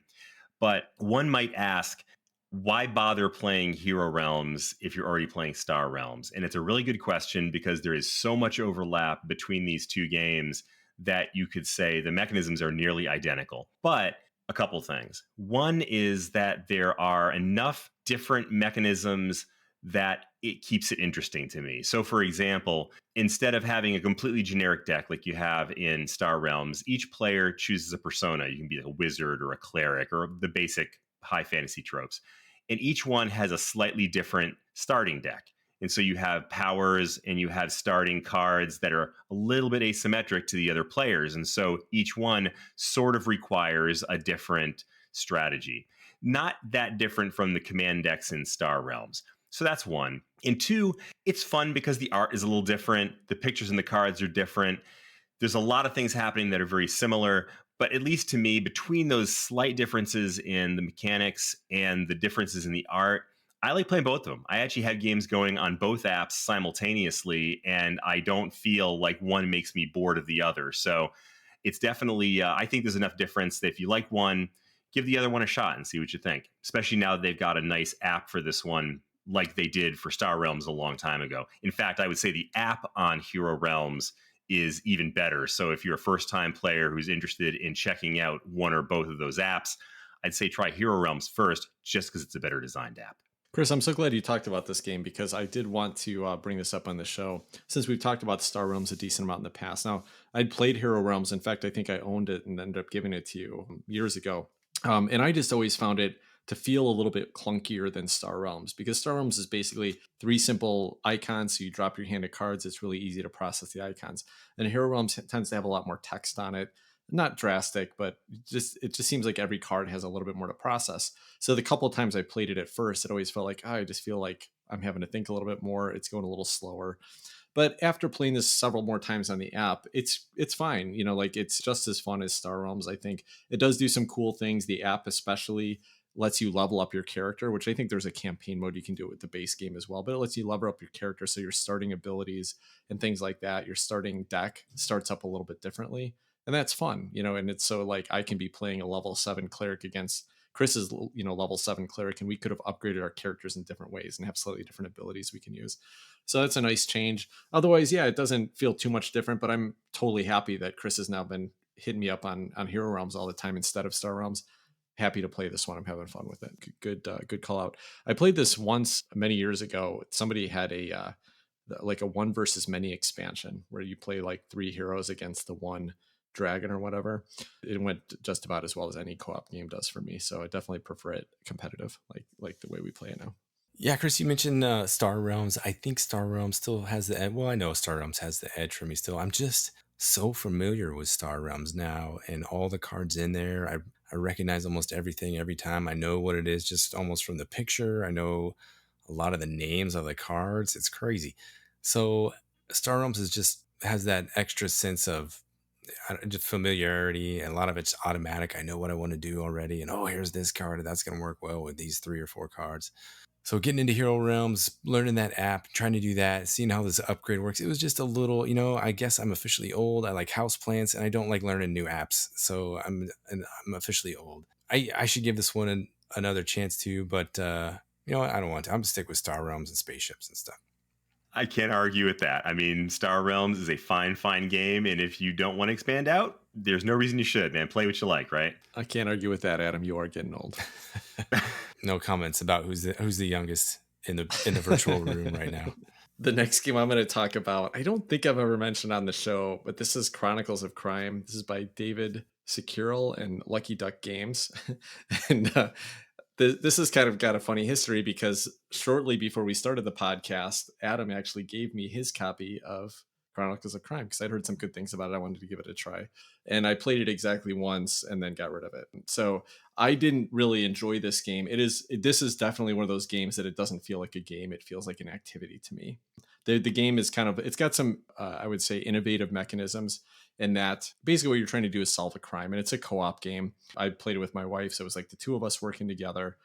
But one might ask, why bother playing Hero Realms if you're already playing Star Realms? And it's a really good question because there is so much overlap between these two games that you could say the mechanisms are nearly identical. But a couple things. One is that there are enough different mechanisms that it keeps it interesting to me. So, for example, instead of having a completely generic deck like you have in Star Realms, each player chooses a persona. You can be a wizard or a cleric or the basic high fantasy tropes. And each one has a slightly different starting deck. And so you have powers and you have starting cards that are a little bit asymmetric to the other players. And so each one sort of requires a different strategy. Not that different from the command decks in Star Realms. So that's one. And two, it's fun because the art is a little different. The pictures and the cards are different. There's a lot of things happening that are very similar. But at least to me, between those slight differences in the mechanics and the differences in the art, I like playing both of them. I actually have games going on both apps simultaneously, and I don't feel like one makes me bored of the other. So it's definitely, I think there's enough difference that if you like one, give the other one a shot and see what you think, especially now that they've got a nice app for this one like they did for Star Realms a long time ago. In fact, I would say the app on Hero Realms is even better. So if you're a first-time player who's interested in checking out one or both of those apps, I'd say try Hero Realms first, just because it's a better designed app. Chris, I'm so glad you talked about this game because I did want to bring this up on the show since we've talked about Star Realms a decent amount in the past. Now, I'd played Hero Realms. In fact, I think I owned it and ended up giving it to you years ago. And I just always found it to feel a little bit clunkier than Star Realms because Star Realms is basically 3 simple icons. So you drop your hand of cards. It's really easy to process the icons. And Hero Realms tends to have a lot more text on it. Not drastic, but it just seems like every card has a little bit more to process. So the couple of times I played it at first, it always felt like, I just feel like I'm having to think a little bit more. It's going a little slower. But after playing this several more times on the app, it's fine. You know, like it's just as fun as Star Realms. I think it does do some cool things. The app especially lets you level up your character, which I think there's a campaign mode you can do it with the base game as well, but it lets you level up your character. So your starting abilities and things like that, your starting deck starts up a little bit differently. And that's fun, you know, and it's so like I can be playing a level 7 cleric against Chris's, you know, level 7 cleric, and we could have upgraded our characters in different ways and have slightly different abilities we can use. So that's a nice change. Otherwise, yeah, it doesn't feel too much different, but I'm totally happy that Chris has now been hitting me up on Hero Realms all the time instead of Star Realms. Happy to play this one. I'm having fun with it. Good call out. I played this once many years ago. Somebody had like a one versus many expansion where you play like 3 heroes against the one dragon or whatever. It went just about as well as any co-op game does for me. So I definitely prefer it competitive, like the way we play it now. Yeah, Chris, you mentioned Star Realms. I think Star Realms still has the edge. Well, I know Star Realms has the edge for me still. I'm just so familiar with Star Realms now and all the cards in there. I recognize almost everything every time. I know what it is just almost from the picture. I know a lot of the names of the cards. It's crazy. So Star Realms has that extra sense of just familiarity, and a lot of it's automatic. I know what I want to do already, and here's this card, and that's going to work well with these 3 or 4 cards. So getting into Hero Realms, learning that app, trying to do that, seeing how this upgrade works, it was just a little, I guess I'm officially old. I like houseplants, and I don't like learning new apps. So I'm officially old. I should give this one another chance too, but you know what? I don't want to. I'm gonna stick with Star Realms and spaceships and stuff. I can't argue with that. I mean, Star Realms is a fine game, and if you don't want to expand out, there's no reason you should, man. Play what you like, right? I can't argue with that, Adam. You are getting old. No comments about who's the youngest in the virtual room right now. The next game I'm going to talk about, I don't think I've ever mentioned on the show, but this is Chronicles of Crime. This is by David Securel and Lucky Duck Games. And this has kind of got a funny history because shortly before we started the podcast, Adam actually gave me his copy of Chronicles of Crime because I'd heard some good things about it. I wanted to give it a try. And I played it exactly once and then got rid of it. So I didn't really enjoy this game. This is definitely one of those games that it doesn't feel like a game. It feels like an activity to me. The game is it's got some, I would say, innovative mechanisms in that basically what you're trying to do is solve a crime. And it's a co-op game. I played it with my wife. So it was like the two of us working together.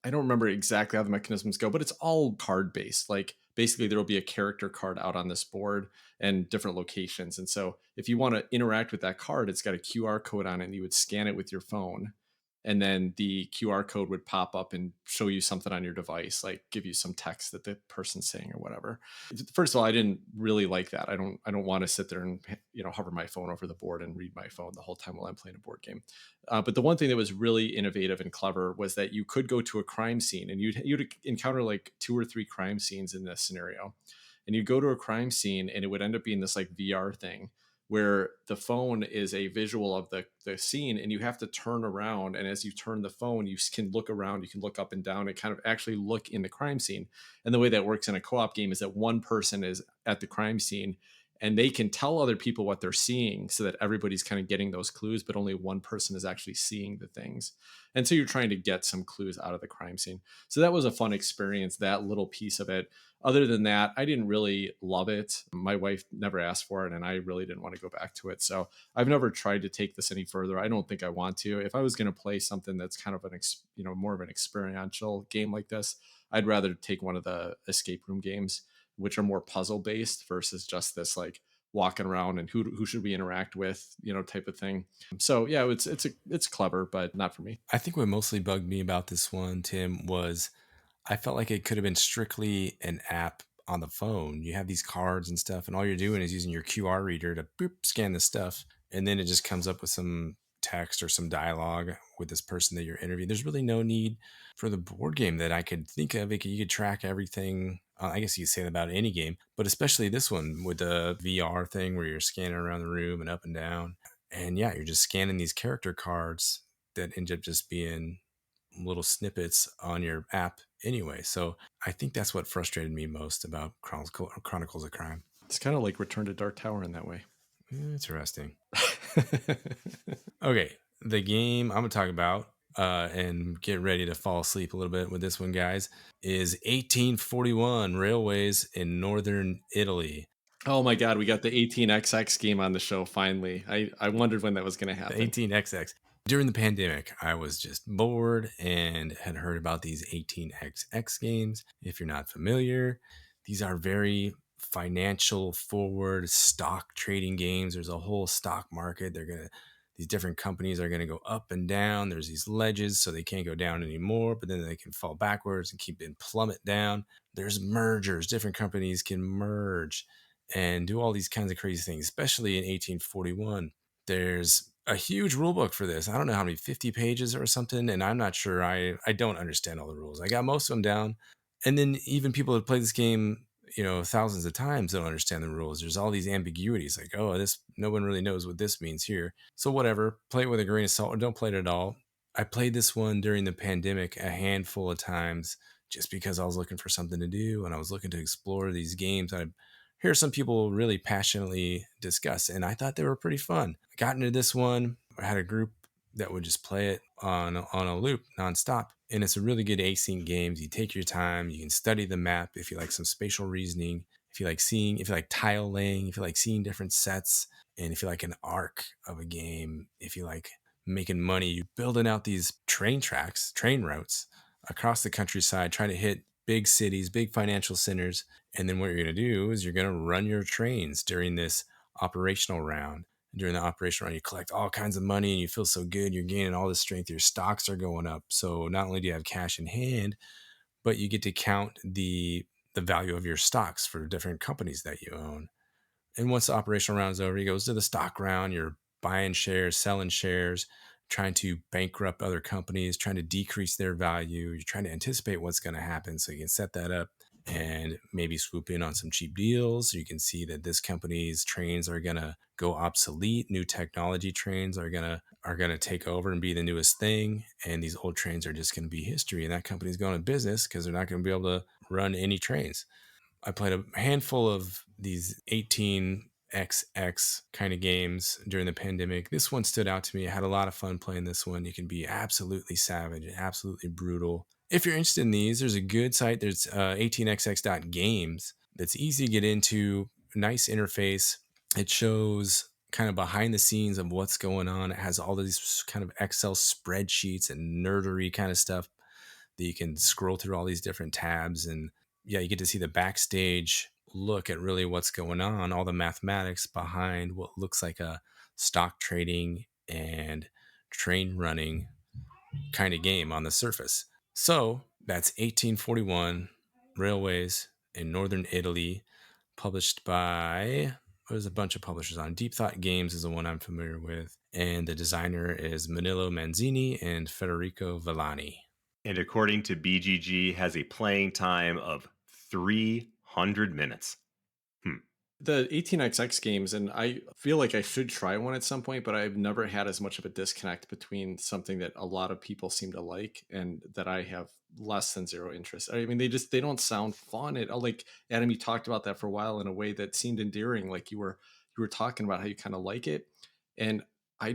I don't remember exactly how the mechanisms go, but it's all card based. Like basically there will be a character card out on this board and different locations. And so if you want to interact with that card, it's got a QR code on it and you would scan it with your phone. And then the QR code would pop up and show you something on your device, like give you some text that the person's saying or whatever. First of all, I didn't really like that. I don't want to sit there and hover my phone over the board and read my phone the whole time while I'm playing a board game. But the one thing that was really innovative and clever was that you could go to a crime scene and you'd encounter like 2 or 3 crime scenes in this scenario. And you'd go to a crime scene and it would end up being this like VR thing where the phone is a visual of the scene and you have to turn around. And as you turn the phone, you can look around, you can look up and down and kind of actually look in the crime scene. And the way that works in a co-op game is that one person is at the crime scene and they can tell other people what they're seeing so that everybody's kind of getting those clues, but only one person is actually seeing the things. And so you're trying to get some clues out of the crime scene. So that was a fun experience, that little piece of it. Other than that, I didn't really love it. My wife never asked for it, and I really didn't want to go back to it. So I've never tried to take this any further. I don't think I want to. If I was going to play something that's kind of more of an experiential game like this, I'd rather take one of the escape room games, which are more puzzle based versus just this like walking around and who should we interact with, type of thing. So yeah, it's clever, but not for me. I think what mostly bugged me about this one, Tim, was I felt like it could have been strictly an app on the phone. You have these cards and stuff, and all you're doing is using your QR reader to boop, scan the stuff. And then it just comes up with some text or some dialogue with this person that you're interviewing. There's really no need for the board game that I could think of. You could track everything. I guess you could say that about any game, but especially this one with the VR thing where you're scanning around the room and up and down. And yeah, you're just scanning these character cards that end up just being little snippets on your app anyway. So I think that's what frustrated me most about Chronicles of Crime. It's kind of like Return to Dark Tower in that way. Interesting. Okay, the game I'm going to talk about and get ready to fall asleep a little bit with this one, guys, is 1841 Railways in Northern Italy. Oh my God, we got the 18XX game on the show finally. I wondered when that was going to happen. The 18XX. During the pandemic, I was just bored and had heard about these 18XX games. If you're not familiar, these are very financial forward stock trading games. There's a whole stock market. These different companies are going to go up and down. There's these ledges, so they can't go down anymore, but then they can fall backwards and keep and plummet down. There's mergers. Different companies can merge and do all these kinds of crazy things, especially in 1841. There's a huge rule book for this. I don't know how many, 50 pages or something, and I'm not sure. I don't understand all the rules. I got most of them down. And then even people that play this game, thousands of times don't understand the rules. There's all these ambiguities like, no one really knows what this means here. So whatever, play it with a grain of salt or don't play it at all. I played this one during the pandemic a handful of times just because I was looking for something to do and I was looking to explore these games. I hear some people really passionately discuss, and I thought they were pretty fun. I got into this one. I had a group that would just play it on a loop nonstop. And it's a really good async game. You take your time. You can study the map if you like some spatial reasoning, if you like tile laying, if you like seeing different sets, and if you like an arc of a game, if you like making money, you're building out these train routes across the countryside, trying to hit big cities, big financial centers. And then what you're going to do is you're going to run your trains during this operational round. during the operation run. You collect all kinds of money and you feel so good. You're gaining all this strength. Your stocks are going up. So not only do you have cash in hand, but you get to count the value of your stocks for different companies that you own. And once the operational round is over, he goes to the stock round. You're buying shares, selling shares, trying to bankrupt other companies, trying to decrease their value. You're trying to anticipate what's going to happen so you can set that up and maybe swoop in on some cheap deals. You can see that this company's trains are going to go obsolete. New technology trains are going to take over and be the newest thing. And these old trains are just going to be history. And that company's going to business because they're not going to be able to run any trains. I played a handful of these 18xx kind of games during the pandemic. This one stood out to me. I had a lot of fun playing this one. You can be absolutely savage and absolutely brutal. If you're interested in these, there's a good site. There's 18xx.games that's easy to get into, nice interface. It shows kind of behind the scenes of what's going on. It has all these kind of Excel spreadsheets and nerdery kind of stuff that you can scroll through all these different tabs, and yeah, you get to see the backstage look at really what's going on, all the mathematics behind what looks like a stock trading and train running kind of game on the surface. So that's 1841 Railways in Northern Italy, published by, there's a bunch of publishers on. Deep Thought Games is the one I'm familiar with. And the designer is Manilo Manzini and Federico Villani. And according to BGG, has a playing time of 300 minutes. The 18xx games, and I feel like I should try one at some point, but I've never had as much of a disconnect between something that a lot of people seem to like and that I have less than zero interest. I mean, they don't sound fun. It, like Adam, you talked about that for a while in a way that seemed endearing, like you were talking about how you kind of like it, and I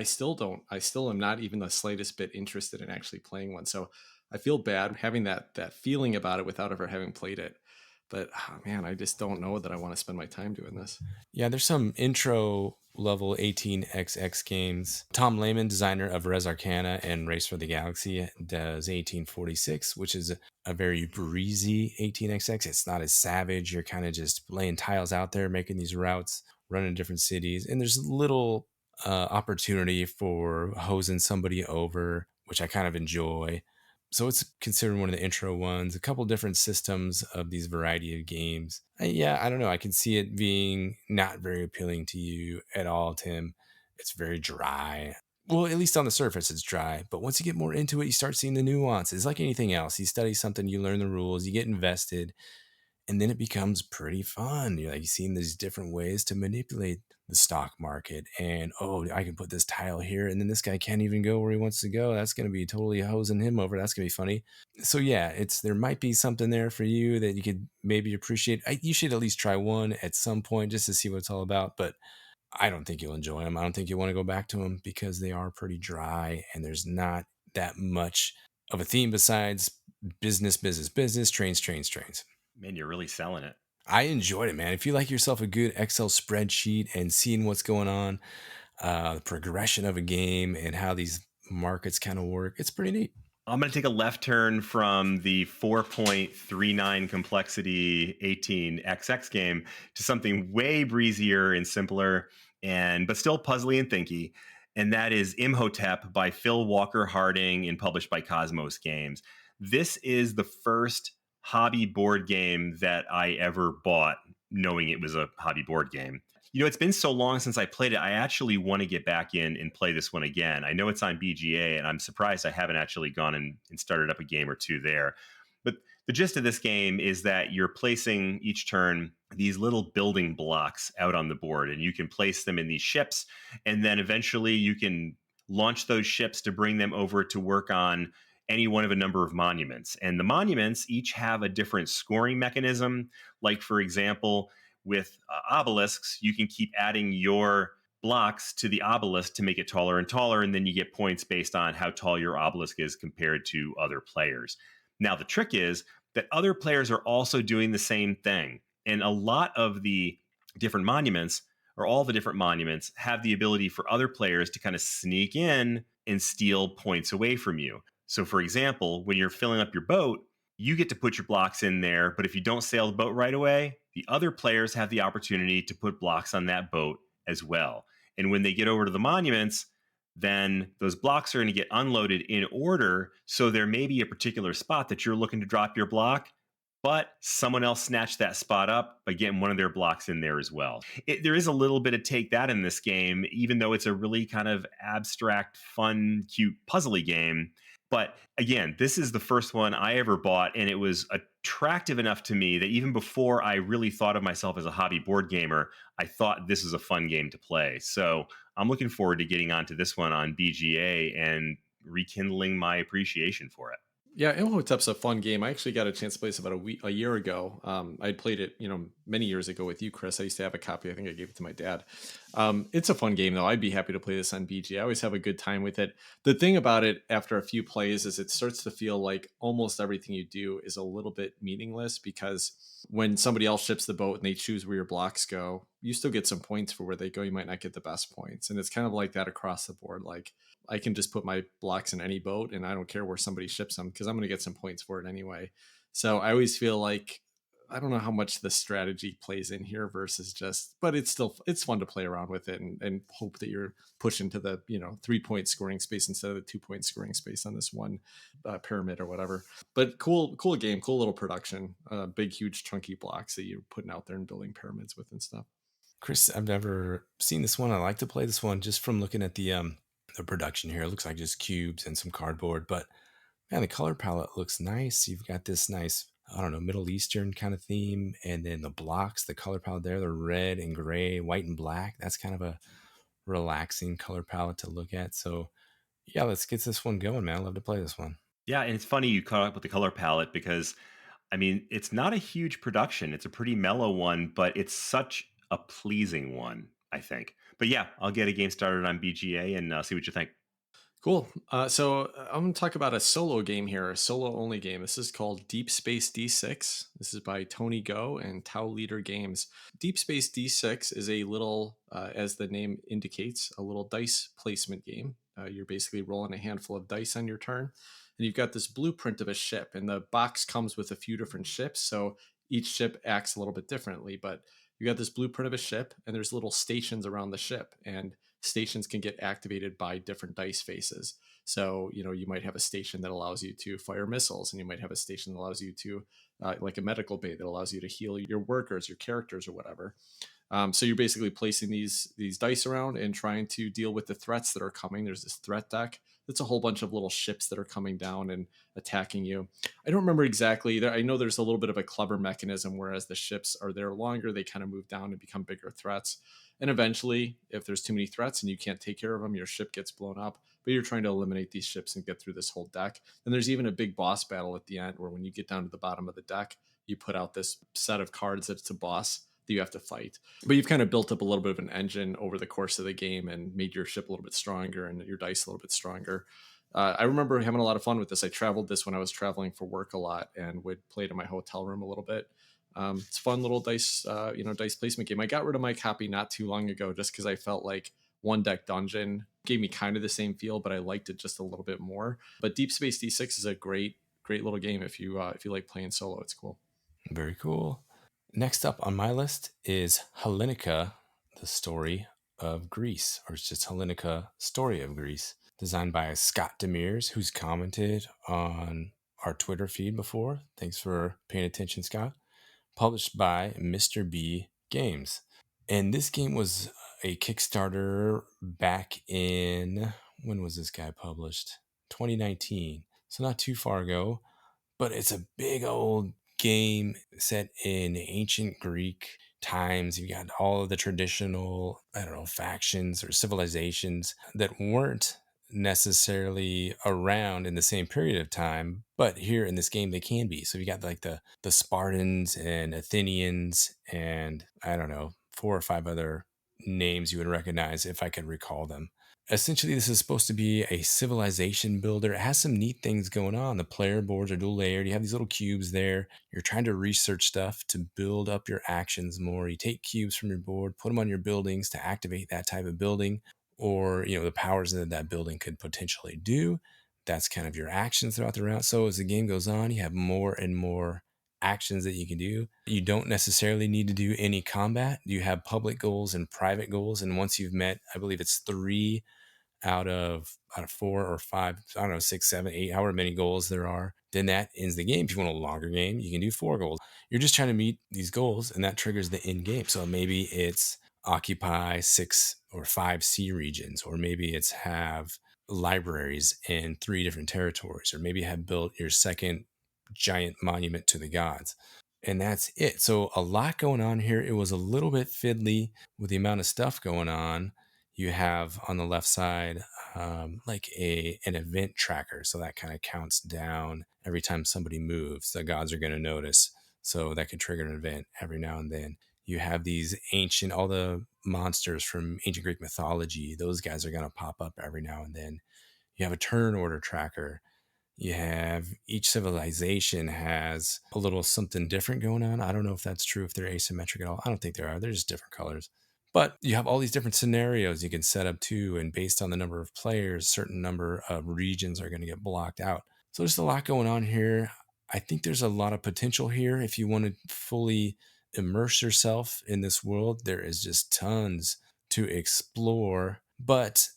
still am not even the slightest bit interested in actually playing one. So I feel bad having that feeling about it without ever having played it. But oh, man, I just don't know that I want to spend my time doing this. Yeah, there's some intro level 18xx games. Tom Lehman, designer of Res Arcana and Race for the Galaxy, does 1846, which is a very breezy 18xx. It's not as savage. You're kind of just laying tiles out there, making these routes, running different cities. And there's little opportunity for hosing somebody over, which I kind of enjoy. So it's considered one of the intro ones. A couple different systems of these variety of games. Yeah, I don't know. I can see it being not very appealing to you at all, Tim. It's very dry. Well, at least on the surface, it's dry. But once you get more into it, you start seeing the nuances. Like anything else, you study something, you learn the rules, you get invested, and then it becomes pretty fun. You're like seeing these different ways to manipulate the stock market. And, oh, I can put this tile here, and then this guy can't even go where he wants to go. That's going to be totally hosing him over. That's going to be funny. So yeah, there might be something there for you that you could maybe appreciate. You should at least try one at some point just to see what it's all about. But I don't think you'll enjoy them. I don't think you'll want to go back to them because they are pretty dry and there's not that much of a theme besides business, trains. Man, you're really selling it. I enjoyed it, man. If you like yourself a good Excel spreadsheet and seeing what's going on, the progression of a game and how these markets kind of work, it's pretty neat. I'm going to take a left turn from the 4.39 complexity 18xx game to something way breezier and simpler, but still puzzly and thinky. And that is Imhotep by Phil Walker Harding and published by Cosmos Games. This is the first hobby board game that I ever bought, knowing it was a hobby board game. You know, it's been so long since I played it, I actually want to get back in and play this one again. I know it's on BGA, and I'm surprised I haven't actually gone and started up a game or two there. But the gist of this game is that you're placing each turn these little building blocks out on the board, and you can place them in these ships, and then eventually you can launch those ships to bring them over to work on any one of a number of monuments. And the monuments each have a different scoring mechanism. Like, for example, with obelisks, you can keep adding your blocks to the obelisk to make it taller and taller, and then you get points based on how tall your obelisk is compared to other players. Now, the trick is that other players are also doing the same thing. And a lot of the different monuments, or all the different monuments, have the ability for other players to kind of sneak in and steal points away from you. So, for example, when you're filling up your boat, you get to put your blocks in there, but if you don't sail the boat right away, the other players have the opportunity to put blocks on that boat as well. And when they get over to the monuments, then those blocks are going to get unloaded in order. So there may be a particular spot that you're looking to drop your block, but someone else snatched that spot up by getting one of their blocks in there as well. There is a little bit of take that in this game, even though it's a really kind of abstract, fun, cute, puzzly game. But again, this is the first one I ever bought, and it was attractive enough to me that even before I really thought of myself as a hobby board gamer, I thought this was a fun game to play. So I'm looking forward to getting onto this one on BGA and rekindling my appreciation for it. Yeah, Imhotep's a fun game. I actually got a chance to play this about a year ago. I played it, many years ago with you, Chris. I used to have a copy. I think I gave it to my dad. It's a fun game, though. I'd be happy to play this on BG. I always have a good time with it. The thing about it, after a few plays, is it starts to feel like almost everything you do is a little bit meaningless, because when somebody else ships the boat and they choose where your blocks go, you still get some points for where they go. You might not get the best points. And it's kind of like that across the board. Like, I can just put my blocks in any boat and I don't care where somebody ships them, because I'm going to get some points for it anyway. So I always feel like, I don't know how much the strategy plays in here versus just, but it's fun to play around with it and hope that you're pushing to the, 3-point scoring space instead of the 2-point scoring space on this one pyramid or whatever. But cool game, cool little production, big, huge, chunky blocks that you're putting out there and building pyramids with and stuff. Chris, I've never seen this one. I like to play this one just from looking at the production here. It looks like just cubes and some cardboard, but man, the color palette looks nice. You've got this nice, I don't know, Middle Eastern kind of theme, and then the blocks, the color palette there, they're red and gray, white and black. That's kind of a relaxing color palette to look at. So yeah, let's get this one going, man. I'd love to play this one. Yeah, and it's funny you caught up with the color palette because, I mean, it's not a huge production. It's a pretty mellow one, but it's such a pleasing one, I think. But yeah, I'll get a game started on BGA and see what you think. Cool. So I'm going to talk about a solo game here, a solo only game. This is called Deep Space D6. This is by Tony Go and Tau Leader Games. Deep Space D6 is a little, as the name indicates, a little dice placement game. You're basically rolling a handful of dice on your turn, and you've got this blueprint of a ship, and the box comes with a few different ships. So each ship acts a little bit differently, but you got this blueprint of a ship, and there's little stations around the ship, and stations can get activated by different dice faces. So, you might have a station that allows you to fire missiles, and you might have a station that allows you to, like a medical bay that allows you to heal your workers, your characters, or whatever. So you're basically placing these dice around and trying to deal with the threats that are coming. There's this threat deck. That's a whole bunch of little ships that are coming down and attacking you. I don't remember exactly. I know there's a little bit of a clever mechanism, whereas the ships are there longer, they kind of move down and become bigger threats. And eventually, if there's too many threats and you can't take care of them, your ship gets blown up. But you're trying to eliminate these ships and get through this whole deck. And there's even a big boss battle at the end, where when you get down to the bottom of the deck, you put out this set of cards that's a boss that you have to fight. But you've kind of built up a little bit of an engine over the course of the game and made your ship a little bit stronger and your dice a little bit stronger. I remember having a lot of fun with this. I traveled this when I was traveling for work a lot and would play it in my hotel room a little bit. It's a fun little dice placement game. I got rid of my copy not too long ago just because I felt like One Deck Dungeon gave me kind of the same feel, but I liked it just a little bit more. But Deep Space D6 is a great little game if you like playing solo. It's cool. Very cool. Next up on my list is Hellenica, the story of Greece, or it's just Hellenica, Story of Greece, designed by Scott Demers, who's commented on our Twitter feed before. Thanks for paying attention, Scott. Published by Mr. B Games. And this game was a Kickstarter back in, when was this guy published? 2019. So not too far ago, but it's a big old game set in ancient Greek times. You got all of the traditional, factions or civilizations that weren't necessarily around in the same period of time, but here in this game they can be. So you got like the Spartans and Athenians and 4 or 5 other names you would recognize if I could recall them. Essentially, this is supposed to be a civilization builder. It has some neat things going on. The player boards are dual layered. You have these little cubes there. You're trying to research stuff to build up your actions more. You take cubes from your board, put them on your buildings to activate that type of building, or the powers that building could potentially do. That's kind of your actions throughout the round. So as the game goes on, you have more and more actions that you can do. You don't necessarily need to do any combat. You have public goals and private goals. And once you've met, I believe it's 3 out of 4 or 5, I don't know, 6, 7, 8, however many goals there are, then that ends the game. If you want a longer game, you can do 4 goals. You're just trying to meet these goals, and that triggers the end game. So maybe it's occupy 6 or 5 sea regions, or maybe it's have libraries in 3 different territories, or maybe have built your second giant monument to the gods. And that's it. So a lot going on here. It was a little bit fiddly with the amount of stuff going on. You have on the left side like an event tracker, so that kind of counts down every time somebody moves. The gods are going to notice, so that could trigger an event every now and then. You have these all the monsters from ancient Greek mythology. Those guys are going to pop up every now and then. You have a turn order tracker. You have each civilization has a little something different going on. I don't know if that's true, if they're asymmetric at all. I don't think they are. They're just different colors. But you have all these different scenarios you can set up too. And based on the number of players, certain number of regions are going to get blocked out. So there's a lot going on here. I think there's a lot of potential here. If you want to fully immerse yourself in this world, there is just tons to explore. But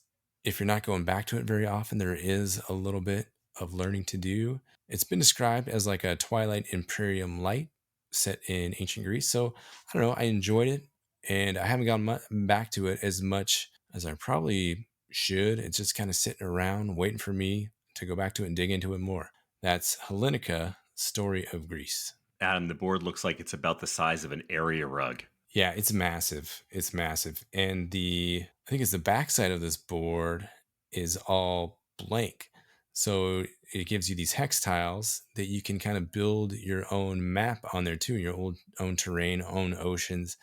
if you're not going back to it very often, there is a little bit of learning to do. It's been described as like a Twilight Imperium light set in ancient Greece. So I don't know, I enjoyed it, and I haven't gone back to it as much as I probably should. It's just kind of sitting around waiting for me to go back to it and dig into it more. That's Hellenica, Story of Greece. Adam, the board looks like it's about the size of an area rug. Yeah, it's massive. It's massive. And I think it's the backside of this board is all blank. So it gives you these hex tiles that you can kind of build your own map on there too, your own terrain, own oceans.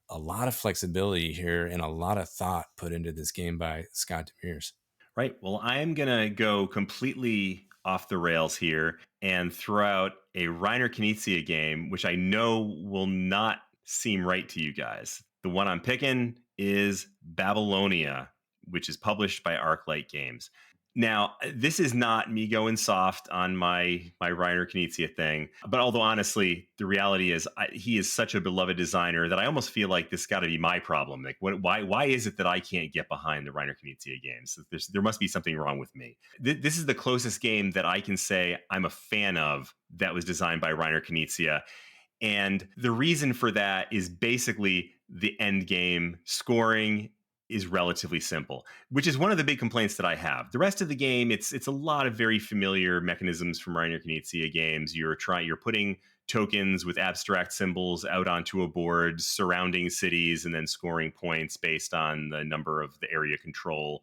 A lot of flexibility here and a lot of thought put into this game by Scott Demers. Right. Well, I am going to go completely off the rails here and throw out a Reiner Knizia game, which I know will not seem right to you guys. The one I'm picking is Babylonia, which is published by Arclight Games. Now, this is not me going soft on my Reiner Knizia thing, but although honestly, the reality is he is such a beloved designer that I almost feel like this got to be my problem. Like, why is it that I can't get behind the Reiner Knizia games? There must be something wrong with me. This is the closest game that I can say I'm a fan of that was designed by Reiner Knizia. And the reason for that is basically the end game scoring is relatively simple, which is one of the big complaints that I have. The rest of the game, it's a lot of very familiar mechanisms from Reiner Knizia games. You're putting tokens with abstract symbols out onto a board surrounding cities and then scoring points based on the number of the area control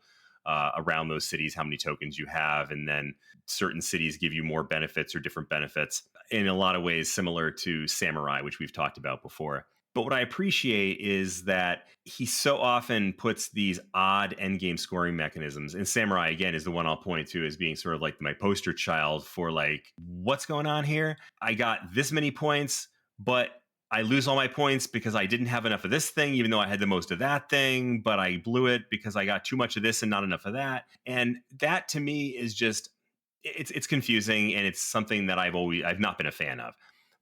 around those cities, how many tokens you have, and then certain cities give you more benefits or different benefits. In a lot of ways, similar to Samurai, which we've talked about before. But what I appreciate is that he so often puts these odd endgame scoring mechanisms. And Samurai, again, is the one I'll point to as being sort of like my poster child for like, what's going on here? I got this many points, but I lose all my points because I didn't have enough of this thing, even though I had the most of that thing, but I blew it because I got too much of this and not enough of that. And that to me is just, it's confusing, and it's something that I've not been a fan of.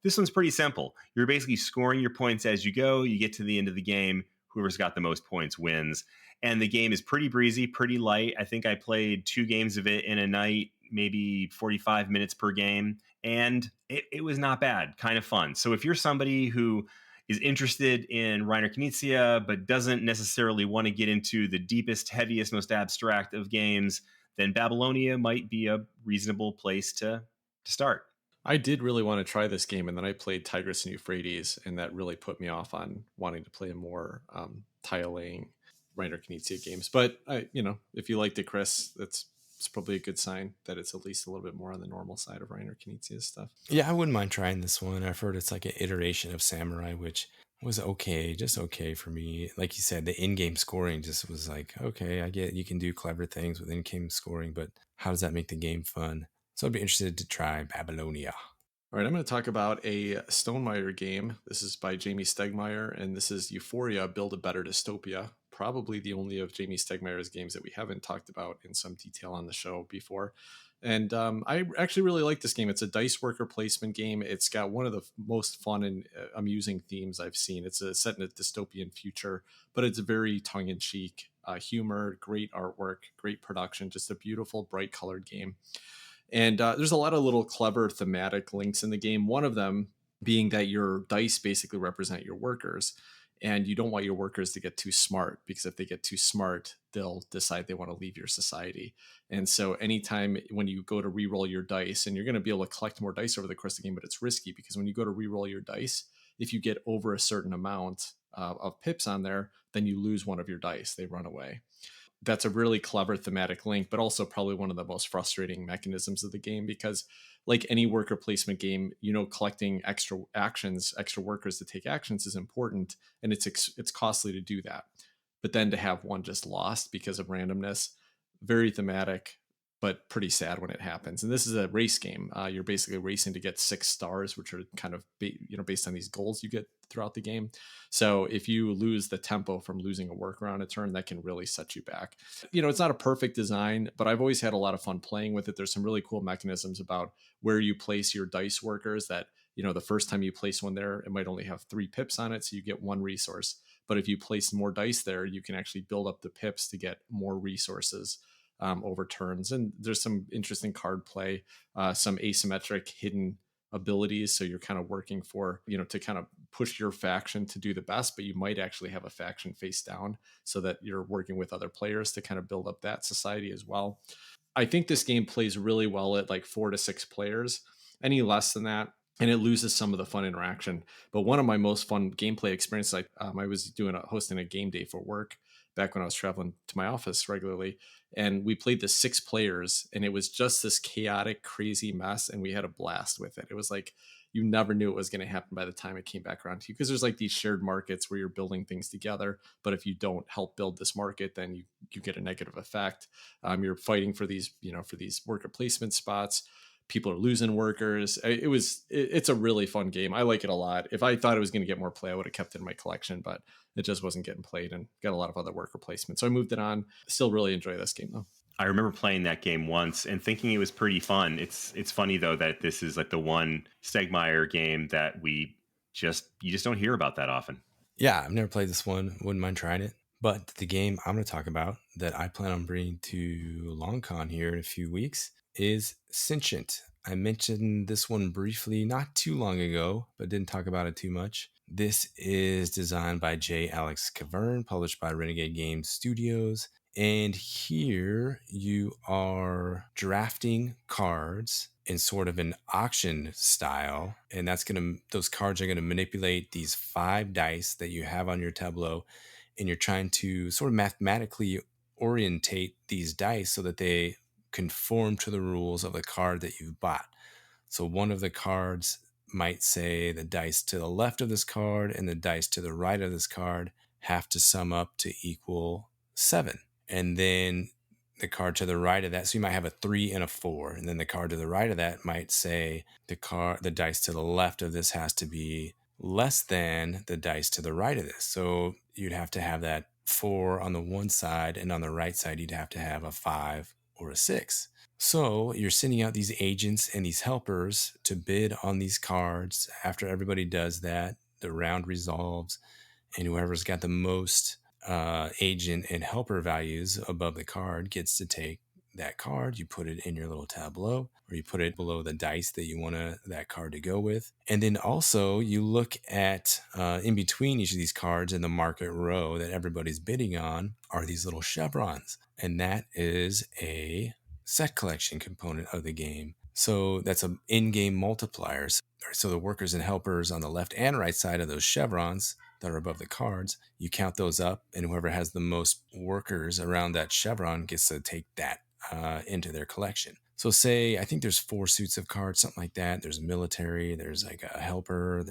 This one's pretty simple. You're basically scoring your points as you go. You get to the end of the game. Whoever's got the most points wins. And the game is pretty breezy, pretty light. I think I played 2 games of it in a night, maybe 45 minutes per game. And it was not bad, kind of fun. So if you're somebody who is interested in Reiner Knizia, but doesn't necessarily want to get into the deepest, heaviest, most abstract of games, then Babylonia might be a reasonable place to start. I did really want to try this game, and then I played Tigris and Euphrates, and that really put me off on wanting to play more tile-laying Reiner Knizia games. But if you liked it, Chris, it's probably a good sign that it's at least a little bit more on the normal side of Reiner Knizia's stuff. Yeah, I wouldn't mind trying this one. I've heard it's like an iteration of Samurai, which was okay, just okay for me. Like you said, the in-game scoring just was like, okay, I get you can do clever things with in-game scoring, but how does that make the game fun? So I'd be interested to try Babylonia. All right, I'm going to talk about a Stonemaier game. This is by Jamie Stegmaier, and this is Euphoria, Build a Better Dystopia. probably the only of Jamie Stegmaier's games that we haven't talked about in some detail on the show before. And I actually really like this game. It's a dice worker placement game. It's got one of the most fun and amusing themes I've seen. It's set in a dystopian future, but it's very tongue-in-cheek humor, great artwork, great production, just a beautiful, bright colored game. And there's a lot of little clever thematic links in the game. One of them being that your dice basically represent your workers. And you don't want your workers to get too smart, because if they get too smart, they'll decide they want to leave your society. And so anytime when you go to re-roll your dice, and you're going to be able to collect more dice over the course of the game, but it's risky because when you go to re-roll your dice, if you get over a certain amount of pips on there, then you lose one of your dice. They run away. That's a really clever thematic link, but also probably one of the most frustrating mechanisms of the game, because like any worker placement game, collecting extra actions, extra workers to take actions is important, and it's costly to do that. But then to have one just lost because of randomness, very thematic, but pretty sad when it happens. And this is a race game. You're basically racing to get 6 stars, which are kind of based on these goals you get throughout the game. So if you lose the tempo from losing a worker on a turn, that can really set you back. It's not a perfect design, but I've always had a lot of fun playing with it. There's some really cool mechanisms about where you place your dice workers that, the first time you place one there, it might only have 3 pips on it, so you get 1 resource. But if you place more dice there, you can actually build up the pips to get more resources over turns. And there's some interesting card play, some asymmetric hidden abilities. So you're kind of working for, to kind of push your faction to do the best, but you might actually have a faction face down so that you're working with other players to kind of build up that society as well. I think this game plays really well at like 4 to 6 players. Any less than that, and it loses some of the fun interaction. But one of my most fun gameplay experiences, I was hosting a game day for work back when I was traveling to my office regularly. And we played the 6 players, and it was just this chaotic, crazy mess. And we had a blast with it. It was like, you never knew it was going to happen by the time it came back around to you, because there's like these shared markets where you're building things together. But if you don't help build this market, then you get a negative effect. You're fighting for these, for these worker placement spots. People are losing workers. It's a really fun game. I like it a lot. If I thought it was going to get more play, I would have kept it in my collection, but it just wasn't getting played and got a lot of other worker placement. So I moved it on. Still really enjoy this game though. I remember playing that game once and thinking it was pretty fun. It's funny though that this is like the one Stegmaier game that you just don't hear about that often. Yeah, I've never played this one. Wouldn't mind trying it. But the game I'm going to talk about that I plan on bringing to LongCon here in a few weeks is Sentient. I mentioned this one briefly not too long ago, but didn't talk about it too much. This is designed by J. Alex Cavern, published by Renegade Games Studios. And here you are drafting cards in sort of an auction style. And those cards are going to manipulate these 5 dice that you have on your tableau. And you're trying to sort of mathematically orientate these dice so that they conform to the rules of the card that you've bought. So one of the cards might say the dice to the left of this card and the dice to the right of this card have to sum up to equal 7. And then the card to the right of that, so you might have a 3 and a 4. And then the card to the right of that might say the dice to the left of this has to be less than the dice to the right of this. So you'd have to have that 4 on the one side, and on the right side, you'd have to have a 5 or a 6. So you're sending out these agents and these helpers to bid on these cards. After everybody does that, the round resolves, and whoever's got the most agent and helper values above the card gets to take that card. You put it in your little tableau, or you put it below the dice that you want that card to go with. And then also you look at in between each of these cards in the market row that everybody's bidding on are these little chevrons. And that is a set collection component of the game. So that's an in-game multiplier. So the workers and helpers on the left and right side of those chevrons that are above the cards, you count those up, and whoever has the most workers around that chevron gets to take that into their collection. So say, I think there's 4 suits of cards, something like that. There's a military, there's like a helper,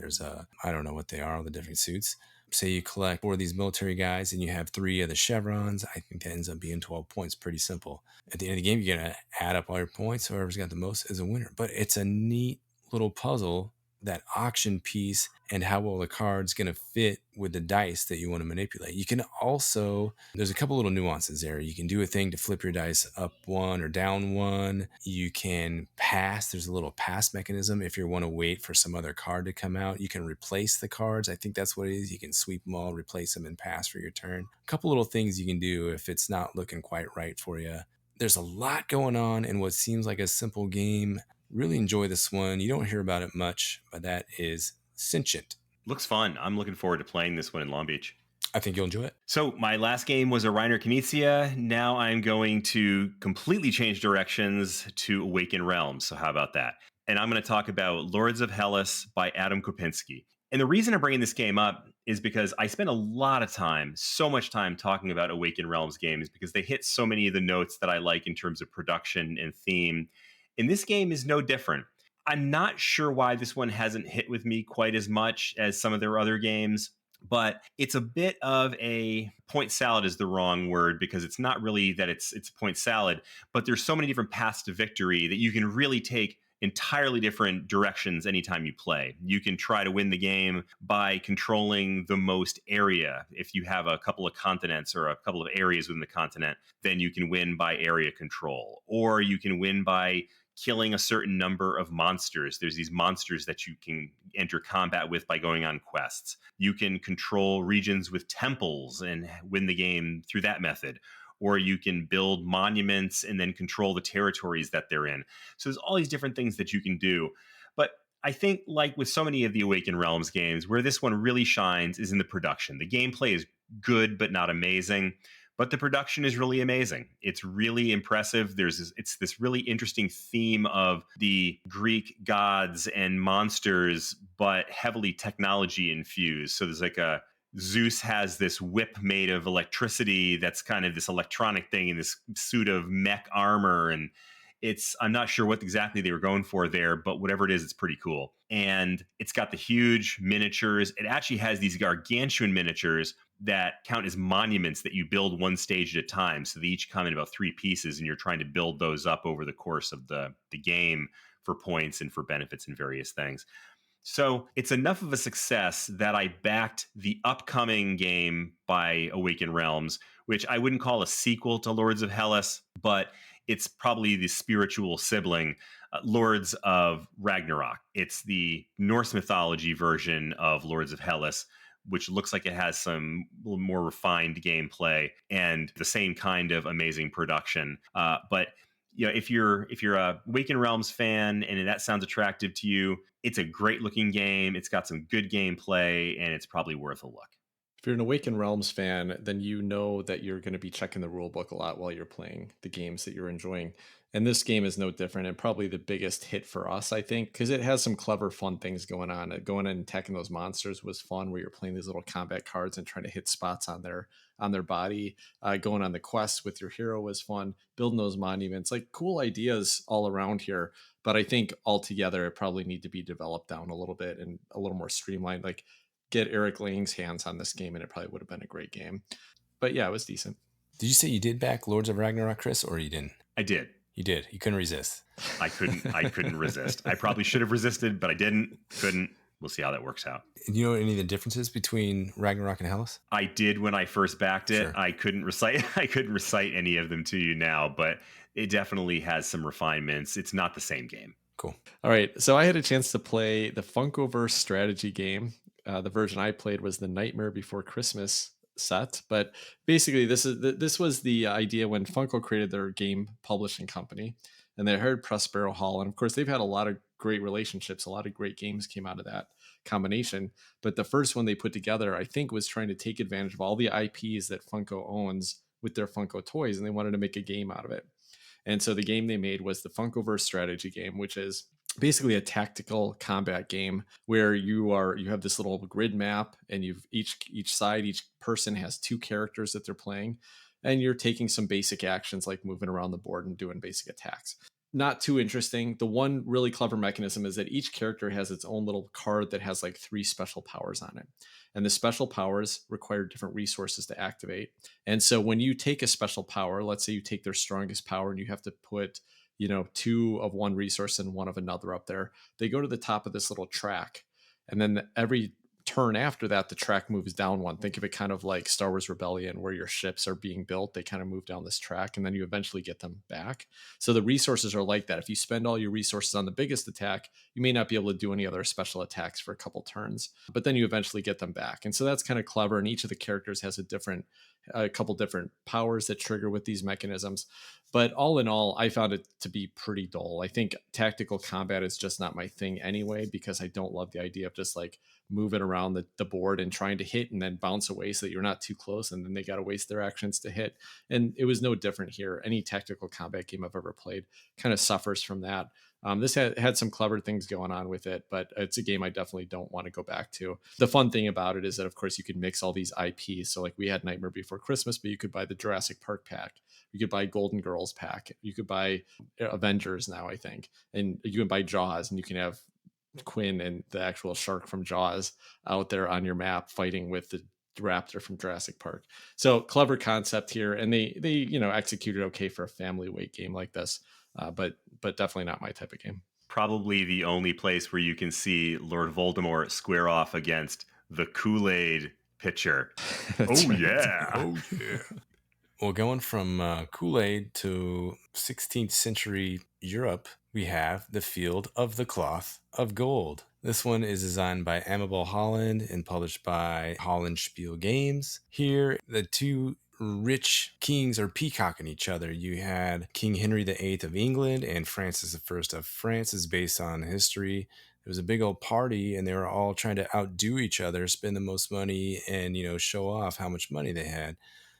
I don't know what they are, all the different suits. Say you collect 4 of these military guys and you have 3 of the chevrons. I think that ends up being 12 points. Pretty simple. At the end of the game, you're going to add up all your points. Whoever's got the most is a winner. But it's a neat little puzzle that auction piece and how well the card's going to fit with the dice that you want to manipulate. You can also, there's a couple little nuances there. You can do a thing to flip your dice up one or down one. You can pass. There's a little pass mechanism. If you want to wait for some other card to come out, you can replace the cards. I think that's what it is. You can sweep them all, replace them, and pass for your turn. A couple little things you can do if it's not looking quite right for you. There's a lot going on in what seems like a simple game. Really enjoy this one. You don't hear about it much, but that is Sentient. Looks fun. I'm looking forward to playing this one in Long Beach. I think you'll enjoy it. So my last game was a Reiner Knizia. Now I'm going to completely change directions to Awaken Realms. So how about that? And I'm going to talk about Lords of Hellas by Adam Kopinski. And the reason I'm bringing this game up is because I spent a lot of time, so much time talking about Awaken Realms games because they hit so many of the notes that I like in terms of production and theme. And this game is no different. I'm not sure why this one hasn't hit with me quite as much as some of their other games, but it's a bit of a point salad is the wrong word because it's not really that it's a point salad, but there's so many different paths to victory that you can really take entirely different directions anytime you play. You can try to win the game by controlling the most area. If you have a couple of continents or a couple of areas within the continent, then you can win by area control. Or you can win by killing a certain number of monsters. There's these monsters that you can enter combat with by going on quests. You can control regions with temples and win the game through that method. Or you can build monuments and then control the territories that they're in. So there's all these different things that you can do. But I think like with so many of the Awaken Realms games, where this one really shines is in the production. The gameplay is good, but not amazing. But the production is really amazing. It's really impressive. It's this really interesting theme of the Greek gods and monsters, but heavily technology infused. So there's like a Zeus has this whip made of electricity that's kind of this electronic thing in this suit of mech armor. And I'm not sure what exactly they were going for there, but whatever it is, it's pretty cool. And it's got the huge miniatures. It actually has these gargantuan miniatures that count as monuments that you build one stage at a time. So they each come in about 3 pieces, and you're trying to build those up over the course of the game for points and for benefits and various things. So it's enough of a success that I backed the upcoming game by Awaken Realms, which I wouldn't call a sequel to Lords of Hellas, but it's probably the spiritual sibling, Lords of Ragnarok. It's the Norse mythology version of Lords of Hellas, which looks like it has some more refined gameplay and the same kind of amazing production. But you know, if you're a Awaken Realms fan and that sounds attractive to you, it's a great looking game. It's got some good gameplay, and it's probably worth a look. If you're an Awaken Realms fan, then you know that you're going to be checking the rulebook a lot while you're playing the games that you're enjoying. And this game is no different, and probably the biggest hit for us, I think, because it has some clever, fun things going on. Going in and attacking those monsters was fun, where you're playing these little combat cards and trying to hit spots on their body. Going on the quests with your hero was fun. Building those monuments, like cool ideas all around here. But I think altogether, it probably need to be developed down a little bit and a little more streamlined. Like get Eric Lang's hands on this game, and it probably would have been a great game. But yeah, it was decent. Did you say you did back Lords of Ragnarok, Chris, or you didn't? I did. You did. You couldn't resist. I couldn't resist. I probably should have resisted, but I couldn't. We'll see how that works out. Do you know any of the differences between Ragnarok and Hellas? I did when I first backed it. Sure. I couldn't recite any of them to you now, but it definitely has some refinements. It's not the same game. Cool. All right. So I had a chance to play the Funkoverse strategy game. The version I played was the Nightmare Before Christmas set, but basically this was the idea when Funko created their game publishing company, and they hired Prospero Hall, and of course they've had a lot of great relationships. A lot of great games came out of that combination, but the first one they put together, I think, was trying to take advantage of all the IPs that Funko owns with their Funko toys, and they wanted to make a game out of it. And so the game they made was the Funkoverse strategy game, which is basically a tactical combat game where you have this little grid map, and you've each person has 2 characters that they're playing, and you're taking some basic actions like moving around the board and doing basic attacks. Not too interesting. The one really clever mechanism is that each character has its own little card that has like 3 special powers on it. And the special powers require different resources to activate. And so when you take a special power, let's say you take their strongest power and you have to put, 2 of one resource and 1 of another up there. They go to the top of this little track, and then every turn after that, the track moves down 1. Think of it kind of like Star Wars Rebellion, where your ships are being built. They kind of move down this track, and then you eventually get them back. So the resources are like that. If you spend all your resources on the biggest attack, you may not be able to do any other special attacks for a couple turns, but then you eventually get them back. And so that's kind of clever. And each of the characters has a couple different powers that trigger with these mechanisms. But all in all, I found it to be pretty dull. I think tactical combat is just not my thing anyway, because I don't love the idea of just like moving around the board and trying to hit and then bounce away so that you're not too close, and then they got to waste their actions to hit. And it was no different here. Any tactical combat game I've ever played kind of suffers from that. This had some clever things going on with it, but it's a game I definitely don't want to go back to. The fun thing about it is that, of course, you can mix all these IPs. So like we had Nightmare Before Christmas, but you could buy the Jurassic Park pack. You could buy Golden Girls pack. You could buy Avengers now, I think. And you can buy Jaws, and you can have Quinn and the actual shark from Jaws out there on your map fighting with the raptor from Jurassic Park. So clever concept here, and they executed okay for a family weight game like this, but definitely not my type of game. Probably the only place where you can see Lord Voldemort square off against the Kool-Aid pitcher. That's right. Oh yeah. Well, going from Kool-Aid to 16th century Europe, we have the Field of the Cloth of Gold. This one is designed by Amabel Holland and published by Holland Spiel Games. Here, the 2 rich kings are peacocking each other. You had King Henry VIII of England and Francis I of France. Is based on history. There was a big old party, and they were all trying to outdo each other, spend the most money, and show off how much money they had.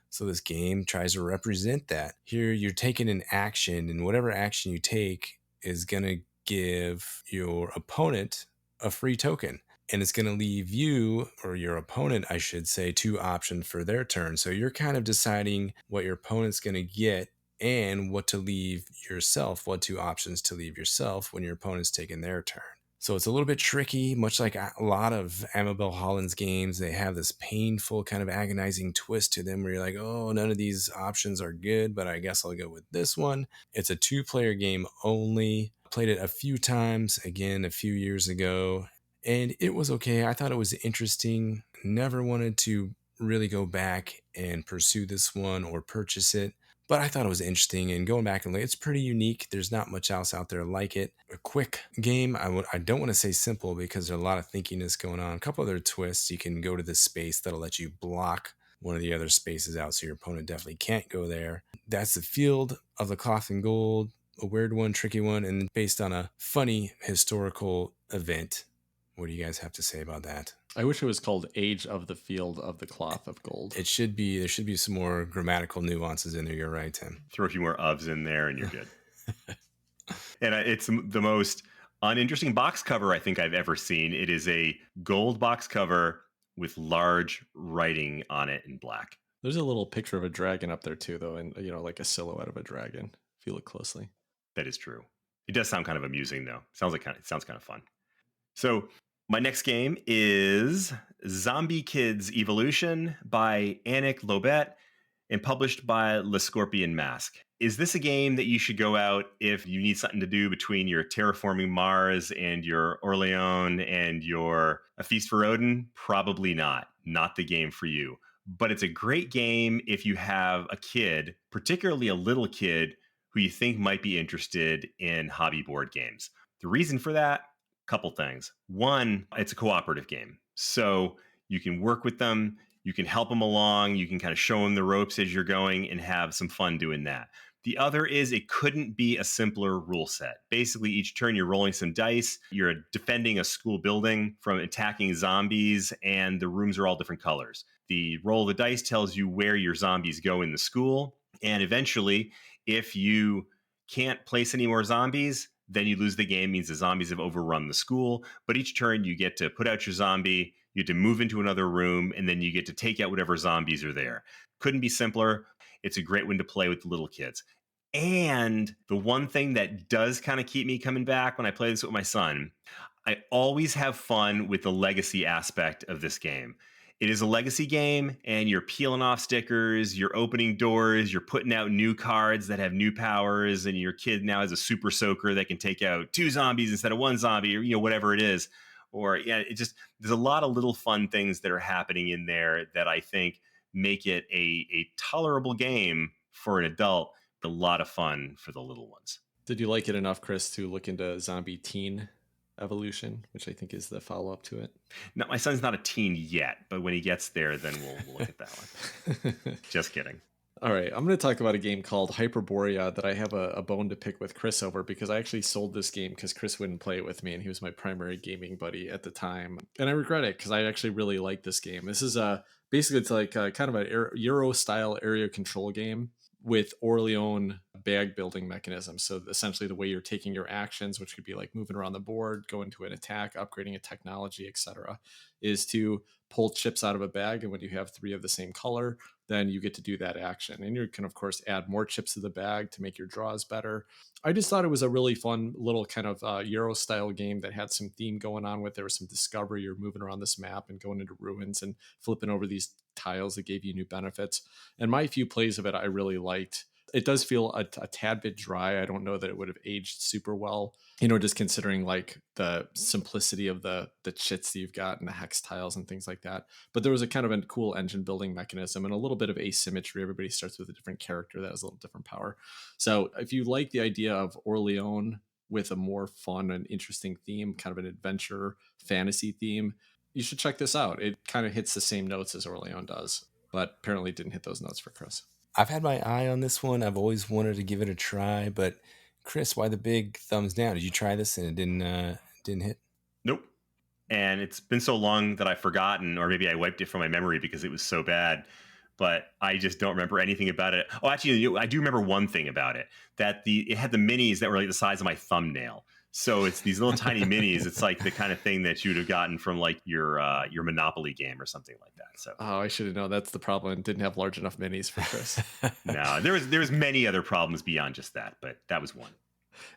So this game tries to represent that. Here you're taking an action, and whatever action you take is going to give your opponent a free token. And it's going to leave you, or your opponent, I should say, 2 options for their turn. So you're kind of deciding what your opponent's going to get and what to leave yourself, what 2 options to leave yourself when your opponent's taking their turn. So it's a little bit tricky, much like a lot of Amabel Holland's games. They have this painful kind of agonizing twist to them where you're like, oh, none of these options are good, but I guess I'll go with this one. It's a 2-player game only. Played it a few times, again, a few years ago, and it was okay. I thought it was interesting. Never wanted to really go back and pursue this one or purchase it. But I thought it was interesting, and going back and it's pretty unique. There's not much else out there like it. A quick game. I don't want to say simple because there's a lot of thinkiness going on. A couple other twists. You can go to this space that'll let you block one of the other spaces out, so your opponent definitely can't go there. That's the Field of the Cloth and Gold. A weird one, tricky one, and based on a funny historical event. What do you guys have to say about that? I wish it was called Age of the Field of the Cloth of Gold. It should be. There should be some more grammatical nuances in there. You're right, Tim. Throw a few more ofs in there and you're good. And it's the most uninteresting box cover I think I've ever seen. It is a gold box cover with large writing on it in black. There's a little picture of a dragon up there too, though, and like a silhouette of a dragon, if you look closely. That is true. It does sound kind of amusing, though. It sounds kind of fun. So my next game is Zombie Kidz Evolution by Annick Lobet and published by Le Scorpion Mask. Is this a game that you should go out if you need something to do between your Terraforming Mars and your Orleans and your A Feast for Odin? Probably not. Not the game for you. But it's a great game if you have a kid, particularly a little kid, who you think might be interested in hobby board games. The reason for that, couple things. One, it's a cooperative game. So you can work with them, you can help them along, you can kind of show them the ropes as you're going and have some fun doing that. The other is it couldn't be a simpler rule set. Basically, each turn you're rolling some dice, you're defending a school building from attacking zombies, and the rooms are all different colors. The roll of the dice tells you where your zombies go in the school, and eventually, if you can't place any more zombies, then you lose the game. Means the zombies have overrun the school. But each turn you get to put out your zombie, you get to move into another room, and then you get to take out whatever zombies are there. Couldn't be simpler. It's a great one to play with the little kids. And the one thing that does kind of keep me coming back when I play this with my son, I always have fun with the legacy aspect of this game. It is a legacy game, and you're peeling off stickers, you're opening doors, you're putting out new cards that have new powers, and your kid now has a super soaker that can take out 2 zombies instead of 1 zombie, or whatever it is. Or it just, there's a lot of little fun things that are happening in there that I think make it a tolerable game for an adult, but a lot of fun for the little ones. Did you like it enough, Chris, to look into Zombie Teen Evolution, which I think is the follow-up to it? No, my son's not a teen yet, but when he gets there, then we'll look at that one. Just kidding. All right, I'm going to talk about a game called Hyperborea that I have a bone to pick with Chris over, because I actually sold this game because Chris wouldn't play it with me, and he was my primary gaming buddy at the time. And I regret it because I actually really like this game. This is basically, it's like kind of a Euro-style area control game with Orleans bag building mechanisms. So essentially the way you're taking your actions, which could be like moving around the board, going to an attack, upgrading a technology, etc., is to pull chips out of a bag. And when you have 3 of the same color, then you get to do that action. And you can, of course, add more chips to the bag to make your draws better. I just thought it was a really fun little kind of Euro style game that had some theme going on with. There was some discovery. You're moving around this map and going into ruins and flipping over these tiles that gave you new benefits. And my few plays of it, I really liked. It does feel a tad bit dry. I don't know that it would have aged super well, just considering like the simplicity of the chits that you've got and the hex tiles and things like that. But there was a kind of a cool engine building mechanism and a little bit of asymmetry. Everybody starts with a different character that has a little different power. So if you like the idea of Orleans with a more fun and interesting theme, kind of an adventure fantasy theme, you should check this out. It kind of hits the same notes as Orleans does, but apparently didn't hit those notes for Chris. I've had my eye on this one. I've always wanted to give it a try, but Chris, why the big thumbs down? Did you try this and it didn't hit? Nope. And it's been so long that I've forgotten, or maybe I wiped it from my memory because it was so bad, but I just don't remember anything about it. Oh, actually, I do remember one thing about it, that it had the minis that were like the size of my thumbnail. So it's these little tiny minis. It's like the kind of thing that you'd have gotten from like your Monopoly game or something like that. So I should have known. That's the problem. It didn't have large enough minis for Chris. No, there was many other problems beyond just that, but that was one.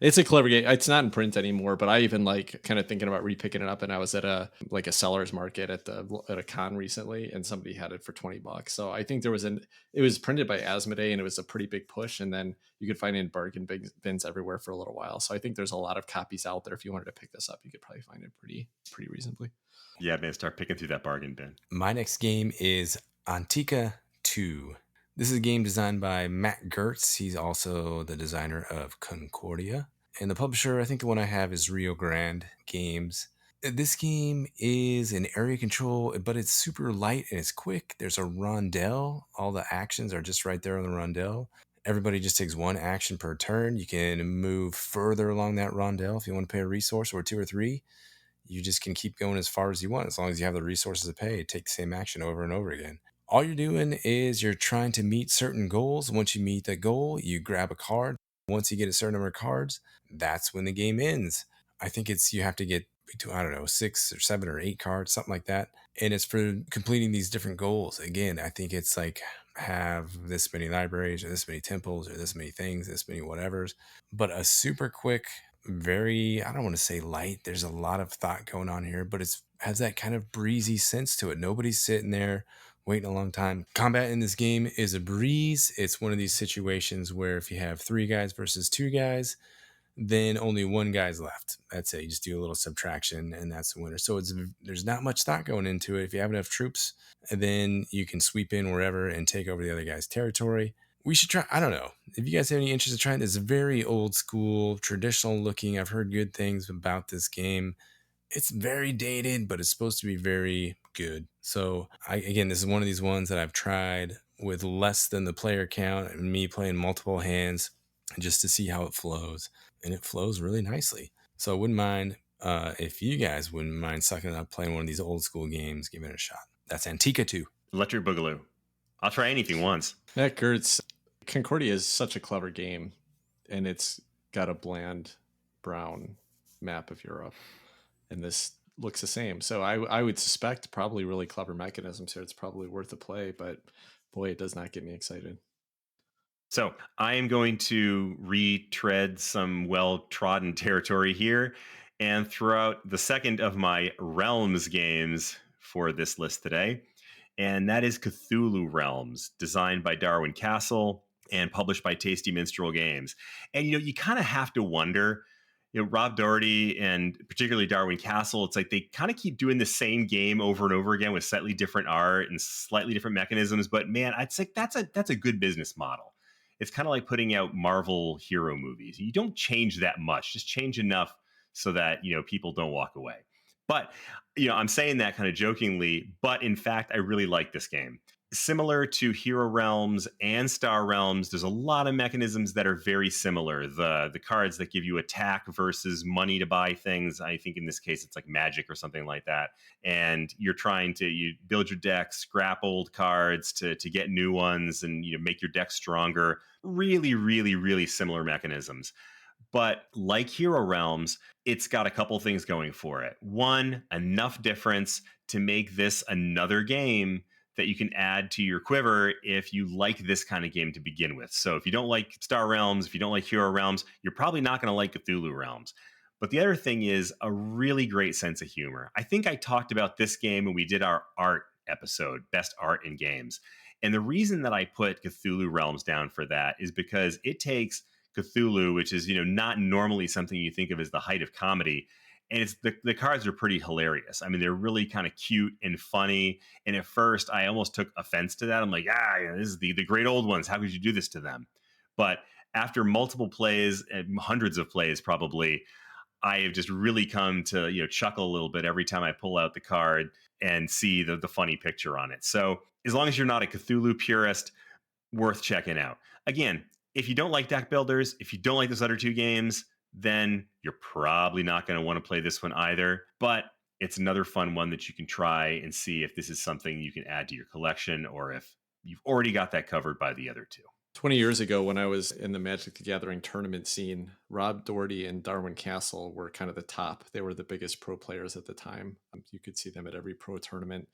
It's a clever game. It's not in print anymore, but I even like kind of thinking about repicking it up. And I was at a seller's market at a con recently, and somebody had it for $20. So I think it was printed by Asmodee, and it was a pretty big push. And then you could find it in bargain bins everywhere for a little while. So I think there's a lot of copies out there. If you wanted to pick this up, you could probably find it pretty reasonably. Yeah, man, start picking through that bargain bin. My next game is Antike II. This is a game designed by Matt Gertz. He's also the designer of Concordia. And the publisher, I think the one I have is Rio Grande Games. This game is an area control, but it's super light and it's quick. There's a rondelle. All the actions are just right there on the rondelle. Everybody just takes 1 action per turn. You can move further along that rondelle if you want to pay a resource, or 2 or 3. You just can keep going as far as you want. As long as you have the resources to pay, take the same action over and over again. All you're doing is you're trying to meet certain goals. Once you meet that goal, you grab a card. Once you get a certain number of cards, that's when the game ends. I think you have to get between, 6 or 7 or 8 cards, something like that. And it's for completing these different goals. Again, I think it's like have this many libraries or this many temples or this many things, this many whatevers. But a super quick, very, I don't want to say light. There's a lot of thought going on here, but it has that kind of breezy sense to it. Nobody's sitting there waiting a long time. Combat in this game is a breeze. It's one of these situations where if you have 3 guys versus 2 guys, then only 1 guy's left. That's it. You just do a little subtraction, and that's the winner. So there's not much thought going into it. If you have enough troops, then you can sweep in wherever and take over the other guy's territory. We should try. I don't know if you guys have any interest in trying this. Very old school, traditional looking. I've heard good things about this game. It's very dated, but it's supposed to be very good. So again, this is one of these ones that I've tried with less than the player count and me playing multiple hands just to see how it flows. And it flows really nicely. So I wouldn't mind if you guys wouldn't mind sucking it up, playing one of these old school games, giving it a shot. That's Antike II. Electric Boogaloo. I'll try anything once. Matt Gertz, Concordia is such a clever game, and it's got a bland brown map of Europe. And this looks the same. So I would suspect probably really clever mechanisms here. It's probably worth a play, but boy, it does not get me excited. So I am going to retread some well-trodden territory here and throw out the second of my Realms games for this list today. and that is Cthulhu Realms, designed by Darwin Castle and published by Tasty Minstrel Games. And you kind of have to wonder, Rob Doherty and particularly Darwin Castle, it's like they kind of keep doing the same game over and over again with slightly different art and slightly different mechanisms. But man, I'd say that's a good business model. It's kind of like putting out Marvel hero movies. You don't change that much, just change enough so that, people don't walk away. But, I'm saying that kind of jokingly, but in fact, I really like this game. Similar to Hero Realms and Star Realms, there's a lot of mechanisms that are very similar. The cards that give you attack versus money to buy things. I think in this case, it's like magic or something like that. And you're trying to you build your deck, scrap old cards to get new ones and make your deck stronger. Really, really, really similar mechanisms. But like Hero Realms, it's got a couple things going for it. One, enough difference to make this another game that you can add to your quiver if you like this kind of game to begin with. So if you don't like Star Realms, if you don't like Hero Realms, you're probably not going to like Cthulhu Realms. But the other thing is a really great sense of humor. I think I talked about this game when we did our art episode, Best Art in Games. And the reason that I put Cthulhu Realms down for that is because it takes Cthulhu, which is, not normally something you think of as the height of comedy. And it's the cards are pretty hilarious. I mean, they're really kind of cute and funny. And at first, I almost took offense to that. I'm like, this is the great old ones. How could you do this to them? But after multiple plays, hundreds of plays probably, I have just really come to chuckle a little bit every time I pull out the card and see the funny picture on it. So as long as you're not a Cthulhu purist, worth checking out. Again, if you don't like deck builders, if you don't like those other two games, then you're probably not going to want to play this one either. But it's another fun one that you can try and see if this is something you can add to your collection or if you've already got that covered by the other two. 20 years ago, when I was in the Magic the Gathering tournament scene, Rob Doherty and Darwin Castle were kind of the top. They were the biggest pro players at the time. You could see them at every pro tournament.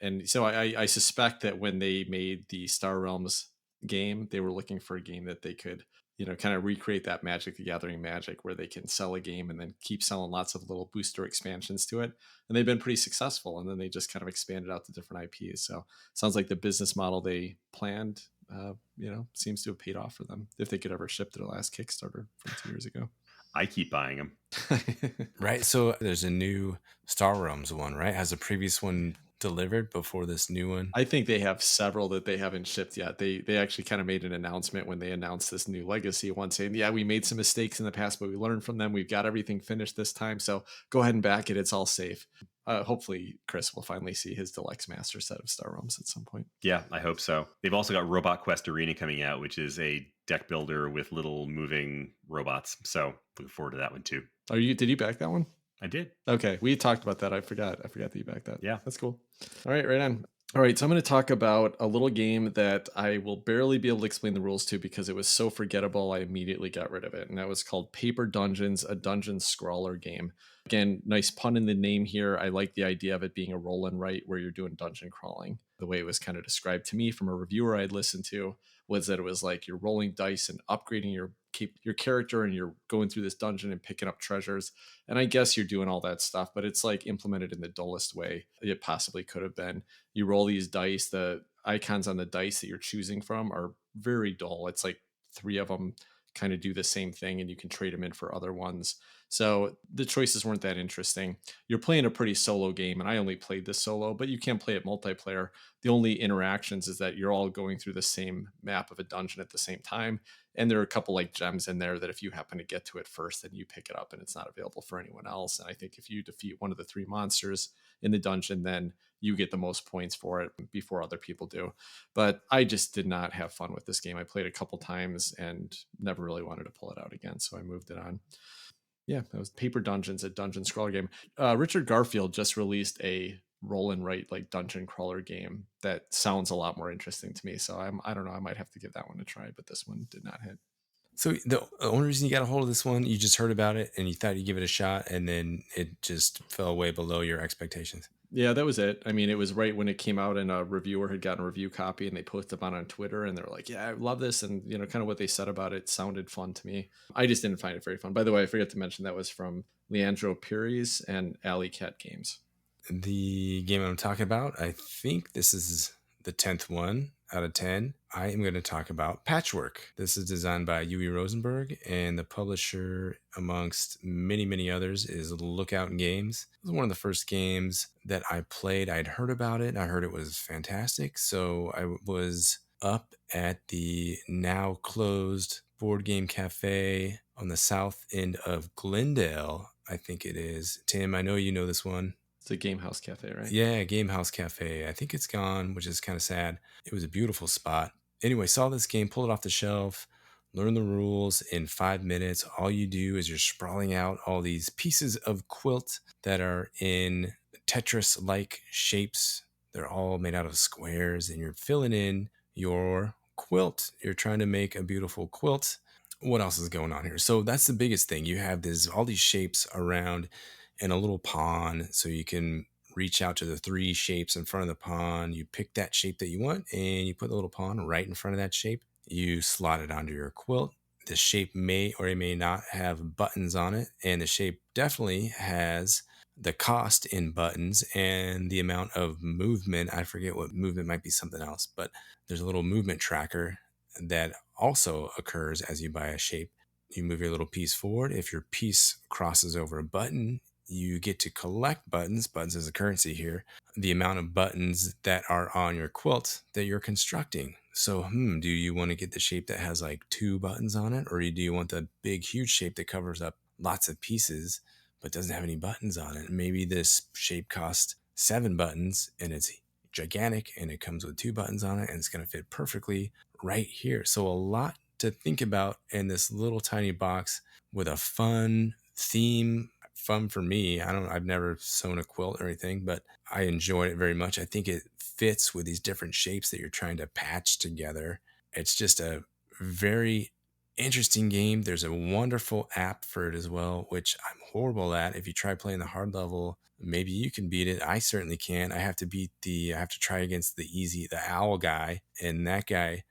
And so I suspect that when they made the Star Realms game, they were looking for a game that they could kind of recreate that Magic the Gathering magic where they can sell a game and then keep selling lots of little booster expansions to it. And they've been pretty successful. And then they just kind of expanded out to different IPs. So it sounds like the business model they planned, seems to have paid off for them if they could ever ship their last Kickstarter from 2 years ago. I keep buying them. Right. So there's a new Star Realms one, right? Has the previous one delivered before this new one? I think they have several that they haven't shipped yet. They actually kind of made an announcement when they announced this new legacy one, saying, yeah, we made some mistakes in the past, but we learned from them. We've got everything finished this time, so go ahead and back it. It's all safe. Hopefully Chris will finally see his Deluxe Master set of Star Realms at some point. Yeah, I hope so. They've also got Robot Quest Arena coming out, which is a deck builder with little moving robots. So looking forward to that one too. Did you back that one? I did. Okay, we talked about that. I forgot that you backed that. Yeah, that's cool. All right on. All right, so I'm going to talk about a little game that I will barely be able to explain the rules to because it was so forgettable, I immediately got rid of it. And that was called Paper Dungeons, a dungeon scrawler game. Again, nice pun in the name here. I like the idea of it being a roll and write where you're doing dungeon crawling. The way it was kind of described to me from a reviewer I'd listened to was that it was like you're rolling dice and upgrading your character and you're going through this dungeon and picking up treasures. And I guess you're doing all that stuff, but it's like implemented in the dullest way it possibly could have been. You roll these dice, the icons on the dice that you're choosing from are very dull. It's like 3 of them kind of do the same thing and you can trade them in for other ones. So the choices weren't that interesting. You're playing a pretty solo game, and I only played this solo, but you can play it multiplayer. The only interactions is that you're all going through the same map of a dungeon at the same time. And there are a couple like gems in there that if you happen to get to it first, then you pick it up and it's not available for anyone else. And I think if you defeat one of the 3 monsters in the dungeon, then you get the most points for it before other people do. But I just did not have fun with this game. I played a couple times and never really wanted to pull it out again. So I moved it on. Yeah, that was Paper Dungeons, a dungeon scrawler game. Richard Garfield just released a roll and write like dungeon crawler game that sounds a lot more interesting to me. So I don't know. I might have to give that one a try, but this one did not hit. So the only reason you got a hold of this one, you just heard about it and you thought you'd give it a shot, and then it just fell way below your expectations. Yeah, that was it. I mean, it was right when it came out and a reviewer had gotten a review copy and they posted about it on Twitter and they were like, yeah, I love this. And, kind of what they said about it sounded fun to me. I just didn't find it very fun. By the way, I forgot to mention that was from Leandro Pires and Alley Cat Games. The game I'm talking about, I think this is the 10th one out of 10. I am going to talk about Patchwork. This is designed by Uwe Rosenberg, and the publisher, amongst many, many others, is Lookout Games. It was one of the first games that I played. I'd heard about it. I heard it was fantastic. So I was up at the now closed Board Game Cafe on the south end of Glendale, I think it is. Tim, I know you know this one. It's a Game House Cafe, right? Yeah, Game House Cafe. I think it's gone, which is kind of sad. It was a beautiful spot. Anyway, saw this game, pulled it off the shelf, learn the rules in 5 minutes. All you do is you're sprawling out all these pieces of quilt that are in Tetris-like shapes. They're all made out of squares, and you're filling in your quilt. You're trying to make a beautiful quilt. What else is going on here? So that's the biggest thing. You have all these shapes around in a little pond, so you can reach out to the 3 shapes in front of the pond. You pick that shape that you want, and you put the little pond right in front of that shape. You slot it onto your quilt. The shape may or may not have buttons on it, and the shape definitely has the cost in buttons and the amount of movement. I forget what movement, might be something else, but there's a little movement tracker that also occurs as you buy a shape. You move your little piece forward. If your piece crosses over a button, you get to collect buttons. Buttons is a currency here. The amount of buttons that are on your quilt that you're constructing. So, do you want to get the shape that has like 2 buttons on it? Or do you want the big, huge shape that covers up lots of pieces but doesn't have any buttons on it? Maybe this shape costs 7 buttons and it's gigantic and it comes with 2 buttons on it and it's going to fit perfectly right here. So a lot to think about in this little tiny box with a fun theme. Fun for me. I've never sewn a quilt or anything, but I enjoyed it very much. I think it fits with these different shapes that you're trying to patch together. It's just a very interesting game. There's a wonderful app for it as well, which I'm horrible at. If you try playing the hard level, maybe you can beat it. I certainly can. I have to try against the owl guy, and that guy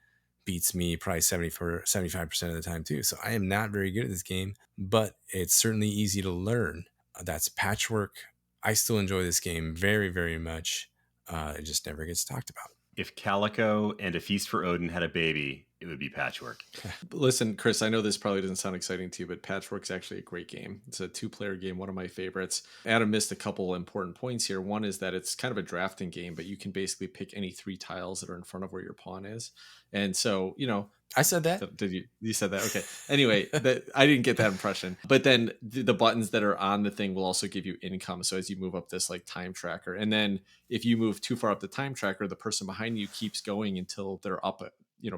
beats me probably 75% of the time too. So I am not very good at this game, but it's certainly easy to learn. That's Patchwork. I still enjoy this game very, very much. It just never gets talked about. If Calico and A Feast for Odin had a baby, it would be Patchwork. Listen, Chris, I know this probably doesn't sound exciting to you, but Patchwork's actually a great game. It's a 2-player game, one of my favorites. Adam missed a couple important points here. One is that it's kind of a drafting game, but you can basically pick any 3 tiles that are in front of where your pawn is. And so, I said that. Did you? You said that? Okay. Anyway, I didn't get that impression. But then the buttons that are on the thing will also give you income. So as you move up this like time tracker, and then if you move too far up the time tracker, the person behind you keeps going until they're up,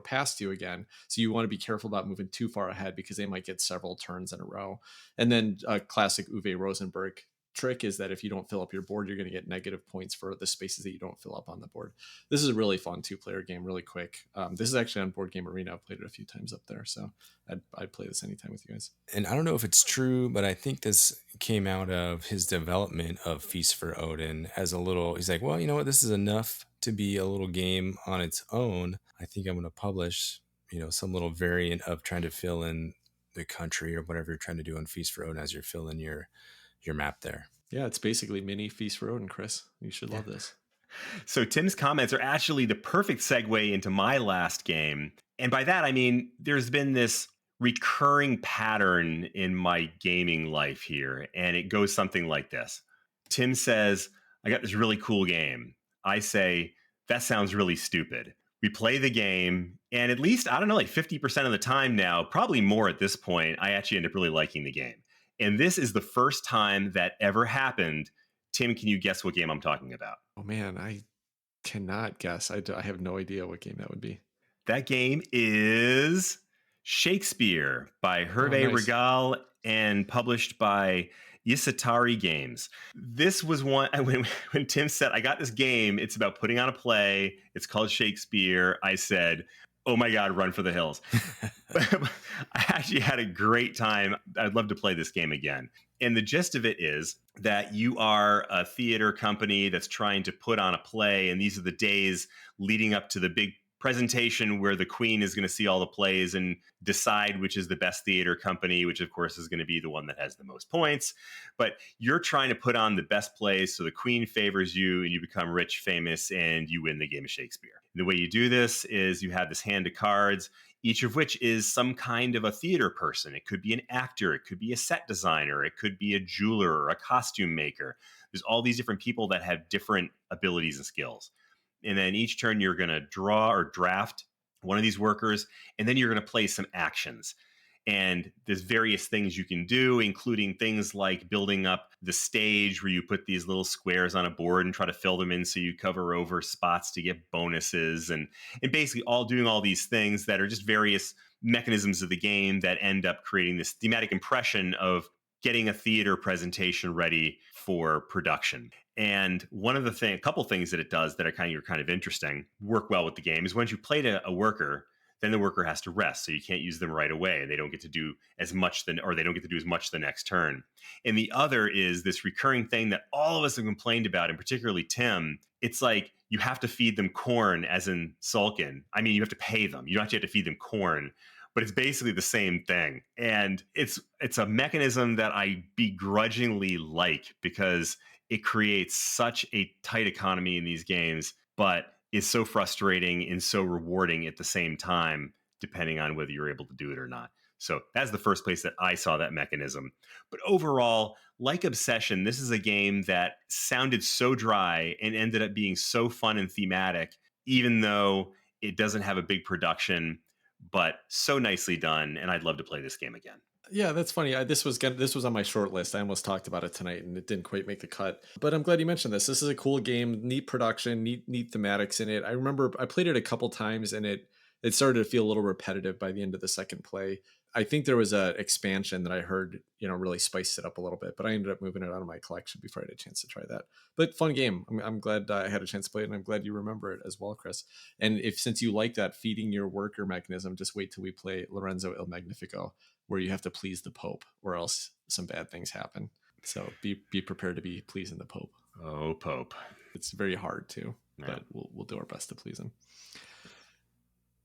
past you again. So you want to be careful about moving too far ahead because they might get several turns in a row. And then a classic Uwe Rosenberg trick is that if you don't fill up your board, you're going to get negative points for the spaces that you don't fill up on the board. This is a really fun 2-player game, really quick. This is actually on Board Game Arena. I've played it a few times up there, so I'd play this anytime with you guys. And I don't know if it's true, but I think this came out of his development of Feast for Odin as he's like, well, you know what, this is enough to be a little game on its own. I think I'm going to publish, some little variant of trying to fill in the country or whatever you're trying to do on Feast for Odin as you're filling your map there. Yeah, it's basically mini Feast for Odin, Chris. You should love this. So Tim's comments are actually the perfect segue into my last game. And by that, I mean, there's been this recurring pattern in my gaming life here. And it goes something like this. Tim says, I got this really cool game. I say, that sounds really stupid. We play the game, and at least, I don't know, like 50% of the time now, probably more at this point, I actually end up really liking the game. And this is the first time that ever happened. Tim, can you guess what game I'm talking about? Oh, man, I cannot guess. I have no idea what game that would be. That game is Shakespeare by Hervé Regal and published by Isatari Games. This was one, when Tim said, I got this game, it's about putting on a play, it's called Shakespeare, I said, oh my God, run for the hills. I actually had a great time. I'd love to play this game again. And the gist of it is that you are a theater company that's trying to put on a play, and these are the days leading up to the big presentation where the queen is going to see all the plays and decide which is the best theater company, which of course is going to be the one that has the most points. But you're trying to put on the best plays so the queen favors you and you become rich, famous, and you win the game of Shakespeare. And the way you do this is you have this hand of cards, each of which is some kind of a theater person. It could be an actor, it could be a set designer, it could be a jeweler or a costume maker. There's all these different people that have different abilities and skills. And then each turn you're going to draw or draft one of these workers, and then you're going to play some actions. And there's various things you can do, including things like building up the stage where you put these little squares on a board and try to fill them in so you cover over spots to get bonuses, and basically all doing all these things that are just various mechanisms of the game that end up creating this thematic impression of getting a theater presentation ready for production. And a couple things that it does that are kind of interesting, work well with the game, is once you played a worker, then the worker has to rest, so you can't use them right away. They don't get to do as much or they don't get to do as much the next turn. And the other is this recurring thing that all of us have complained about, and particularly Tim. It's like you have to feed them corn, as in Sulkin. I mean, you have to pay them. You don't actually have to feed them corn, but it's basically the same thing. And it's a mechanism that I begrudgingly like because it creates such a tight economy in these games, but is so frustrating and so rewarding at the same time, depending on whether you're able to do it or not. So that's the first place that I saw that mechanism. But overall, like Obsession, this is a game that sounded so dry and ended up being so fun and thematic, even though it doesn't have a big production, but so nicely done. And I'd love to play this game again. Yeah, that's funny. This was on my short list. I almost talked about it tonight, and it didn't quite make the cut. But I'm glad you mentioned this. This is a cool game, neat production, neat thematics in it. I remember I played it a couple times, and it started to feel a little repetitive by the end of the second play. I think there was an expansion that I heard, really spiced it up a little bit, but I ended up moving it out of my collection before I had a chance to try that. But fun game. I'm glad I had a chance to play it, and I'm glad you remember it as well, Chris. And since you like that feeding your worker mechanism, just wait till we play Lorenzo Il Magnifico, where you have to please the Pope, or else some bad things happen. So be prepared to be pleasing the Pope. Oh, Pope. It's very hard too, yeah. But we'll do our best to please him.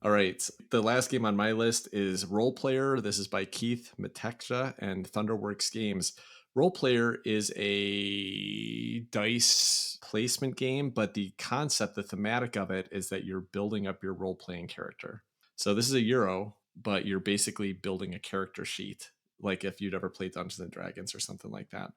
All right. The last game on my list is Role Player. This is by Keith Meteksha and Thunderworks Games. Role Player is a dice placement game, but the concept, the thematic of it is that you're building up your role-playing character. So this is a Euro, but you're basically building a character sheet, like if you'd ever played Dungeons and Dragons or something like that.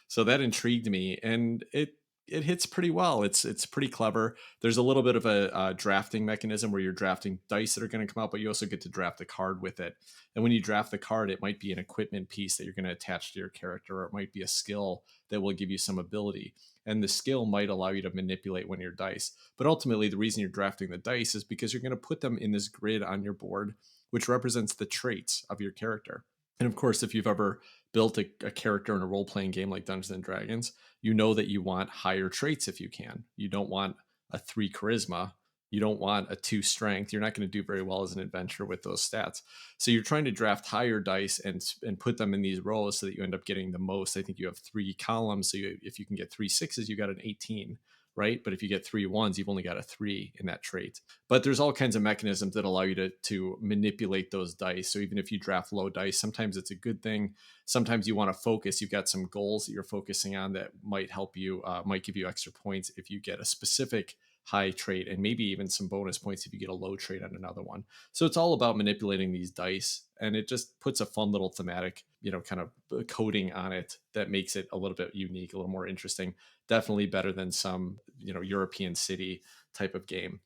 So that intrigued me, and it hits pretty well. It's pretty clever. There's a little bit of a drafting mechanism where you're drafting dice that are going to come out, but you also get to draft a card with it. And when you draft the card, it might be an equipment piece that you're going to attach to your character, or it might be a skill that will give you some ability. And the skill might allow you to manipulate one of your dice. But ultimately, the reason you're drafting the dice is because you're going to put them in this grid on your board, which represents the traits of your character. And of course, if you've ever built a character in a role-playing game like Dungeons and Dragons, you know that you want higher traits if you can. You don't want a 3 charisma. You don't want a 2 strength. You're not going to do very well as an adventurer with those stats. So you're trying to draft higher dice and put them in these rows so that you end up getting the most. I think you have 3 columns. So if you can get 3 6s, you got an 18. Right? But if you get 3 1s, you've only got a 3 in that trait. But there's all kinds of mechanisms that allow you to manipulate those dice. So even if you draft low dice, sometimes it's a good thing. Sometimes you want to focus. You've got some goals that you're focusing on that might help you, might give you extra points if you get a specific high trait, and maybe even some bonus points if you get a low trait on another one. So it's all about manipulating these dice, and it just puts a fun little thematic, kind of coding on it that makes it a little bit unique, a little more interesting. Definitely better than some, European city type of game.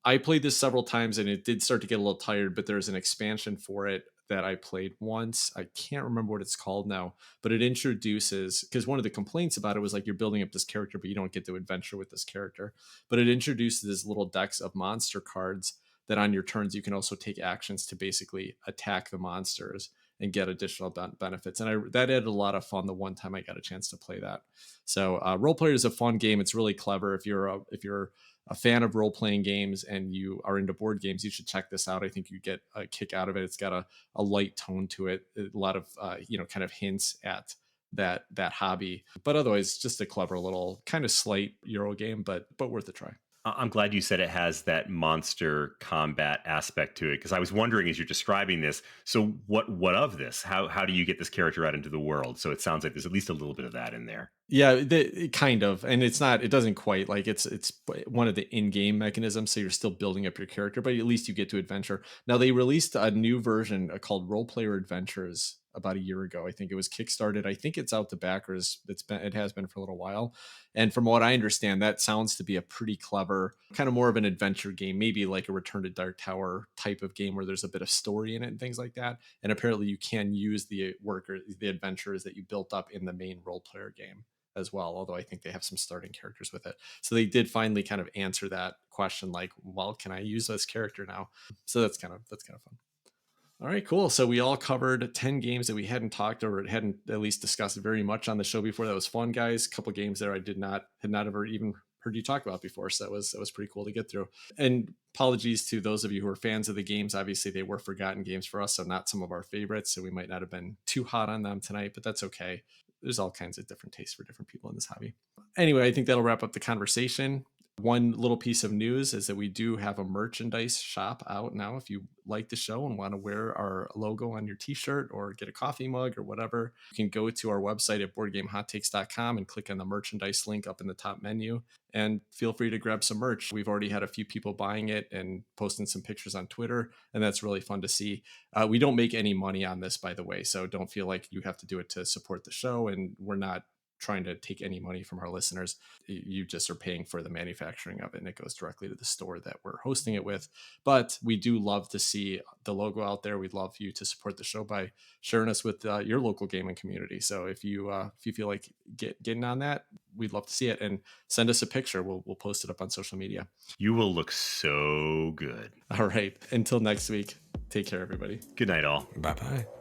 I played this several times and it did start to get a little tired, but there's an expansion for it that I played once. I can't remember what it's called now, but it introduces, because one of the complaints about it was like you're building up this character, but you don't get to adventure with this character. But it introduces this little decks of monster cards that on your turns, you can also take actions to basically attack the monsters and get additional benefits. And that added a lot of fun the one time I got a chance to play that. So Role Player is a fun game. It's really clever. If you're a fan of role-playing games and you are into board games, you should check this out. I think you get a kick out of it. It's got a light tone to it, a lot of kind of hints at that hobby. But otherwise, just a clever little kind of slight Euro game, but worth a try. I'm glad you said it has that monster combat aspect to it, because I was wondering as you're describing this. So what of this? How do you get this character out into the world? So it sounds like there's at least a little bit of that in there. Yeah, kind of, and it's not. It doesn't quite like it's one of the in-game mechanisms. So you're still building up your character, but at least you get to adventure. Now they released a new version called Role Player Adventures about a year ago. I think it was kickstarted. I think it's out to backers. It has been for a little while, and from what I understand, that sounds to be a pretty clever, kind of more of an adventure game, maybe like a Return to Dark Tower type of game where there's a bit of story in it and things like that. And apparently, you can use the adventures that you built up in the main role player game as well, although I think they have some starting characters with it. So they did finally kind of answer that question, like, well, can I use this character now? So that's kind of fun. All right, cool. So we all covered 10 games that we hadn't talked or hadn't at least discussed very much on the show before. That was fun, guys. A couple games there I had not ever even heard you talk about before. So that was pretty cool to get through. And apologies to those of you who are fans of the games. Obviously, they were forgotten games for us, so not some of our favorites. So we might not have been too hot on them tonight, but that's okay. There's all kinds of different tastes for different people in this hobby. Anyway, I think that'll wrap up the conversation. One little piece of news is that we do have a merchandise shop out now. If you like the show and want to wear our logo on your t-shirt or get a coffee mug or whatever, you can go to our website at boardgamehottakes.com and click on the merchandise link up in the top menu and feel free to grab some merch. We've already had a few people buying it and posting some pictures on Twitter, and that's really fun to see. We don't make any money on this, by the way, so don't feel like you have to do it to support the show, and we're not trying to take any money from our listeners. You just are paying for the manufacturing of it, and it goes directly to the store that we're hosting it with. But we do love to see the logo out there. We'd love you to support the show by sharing us with your local gaming community. So if you feel like getting on that, we'd love to see it, and send us a picture. We'll post it up on social media. You will look so good. All right. Until next week, take care, everybody. Good night, all. Bye-bye.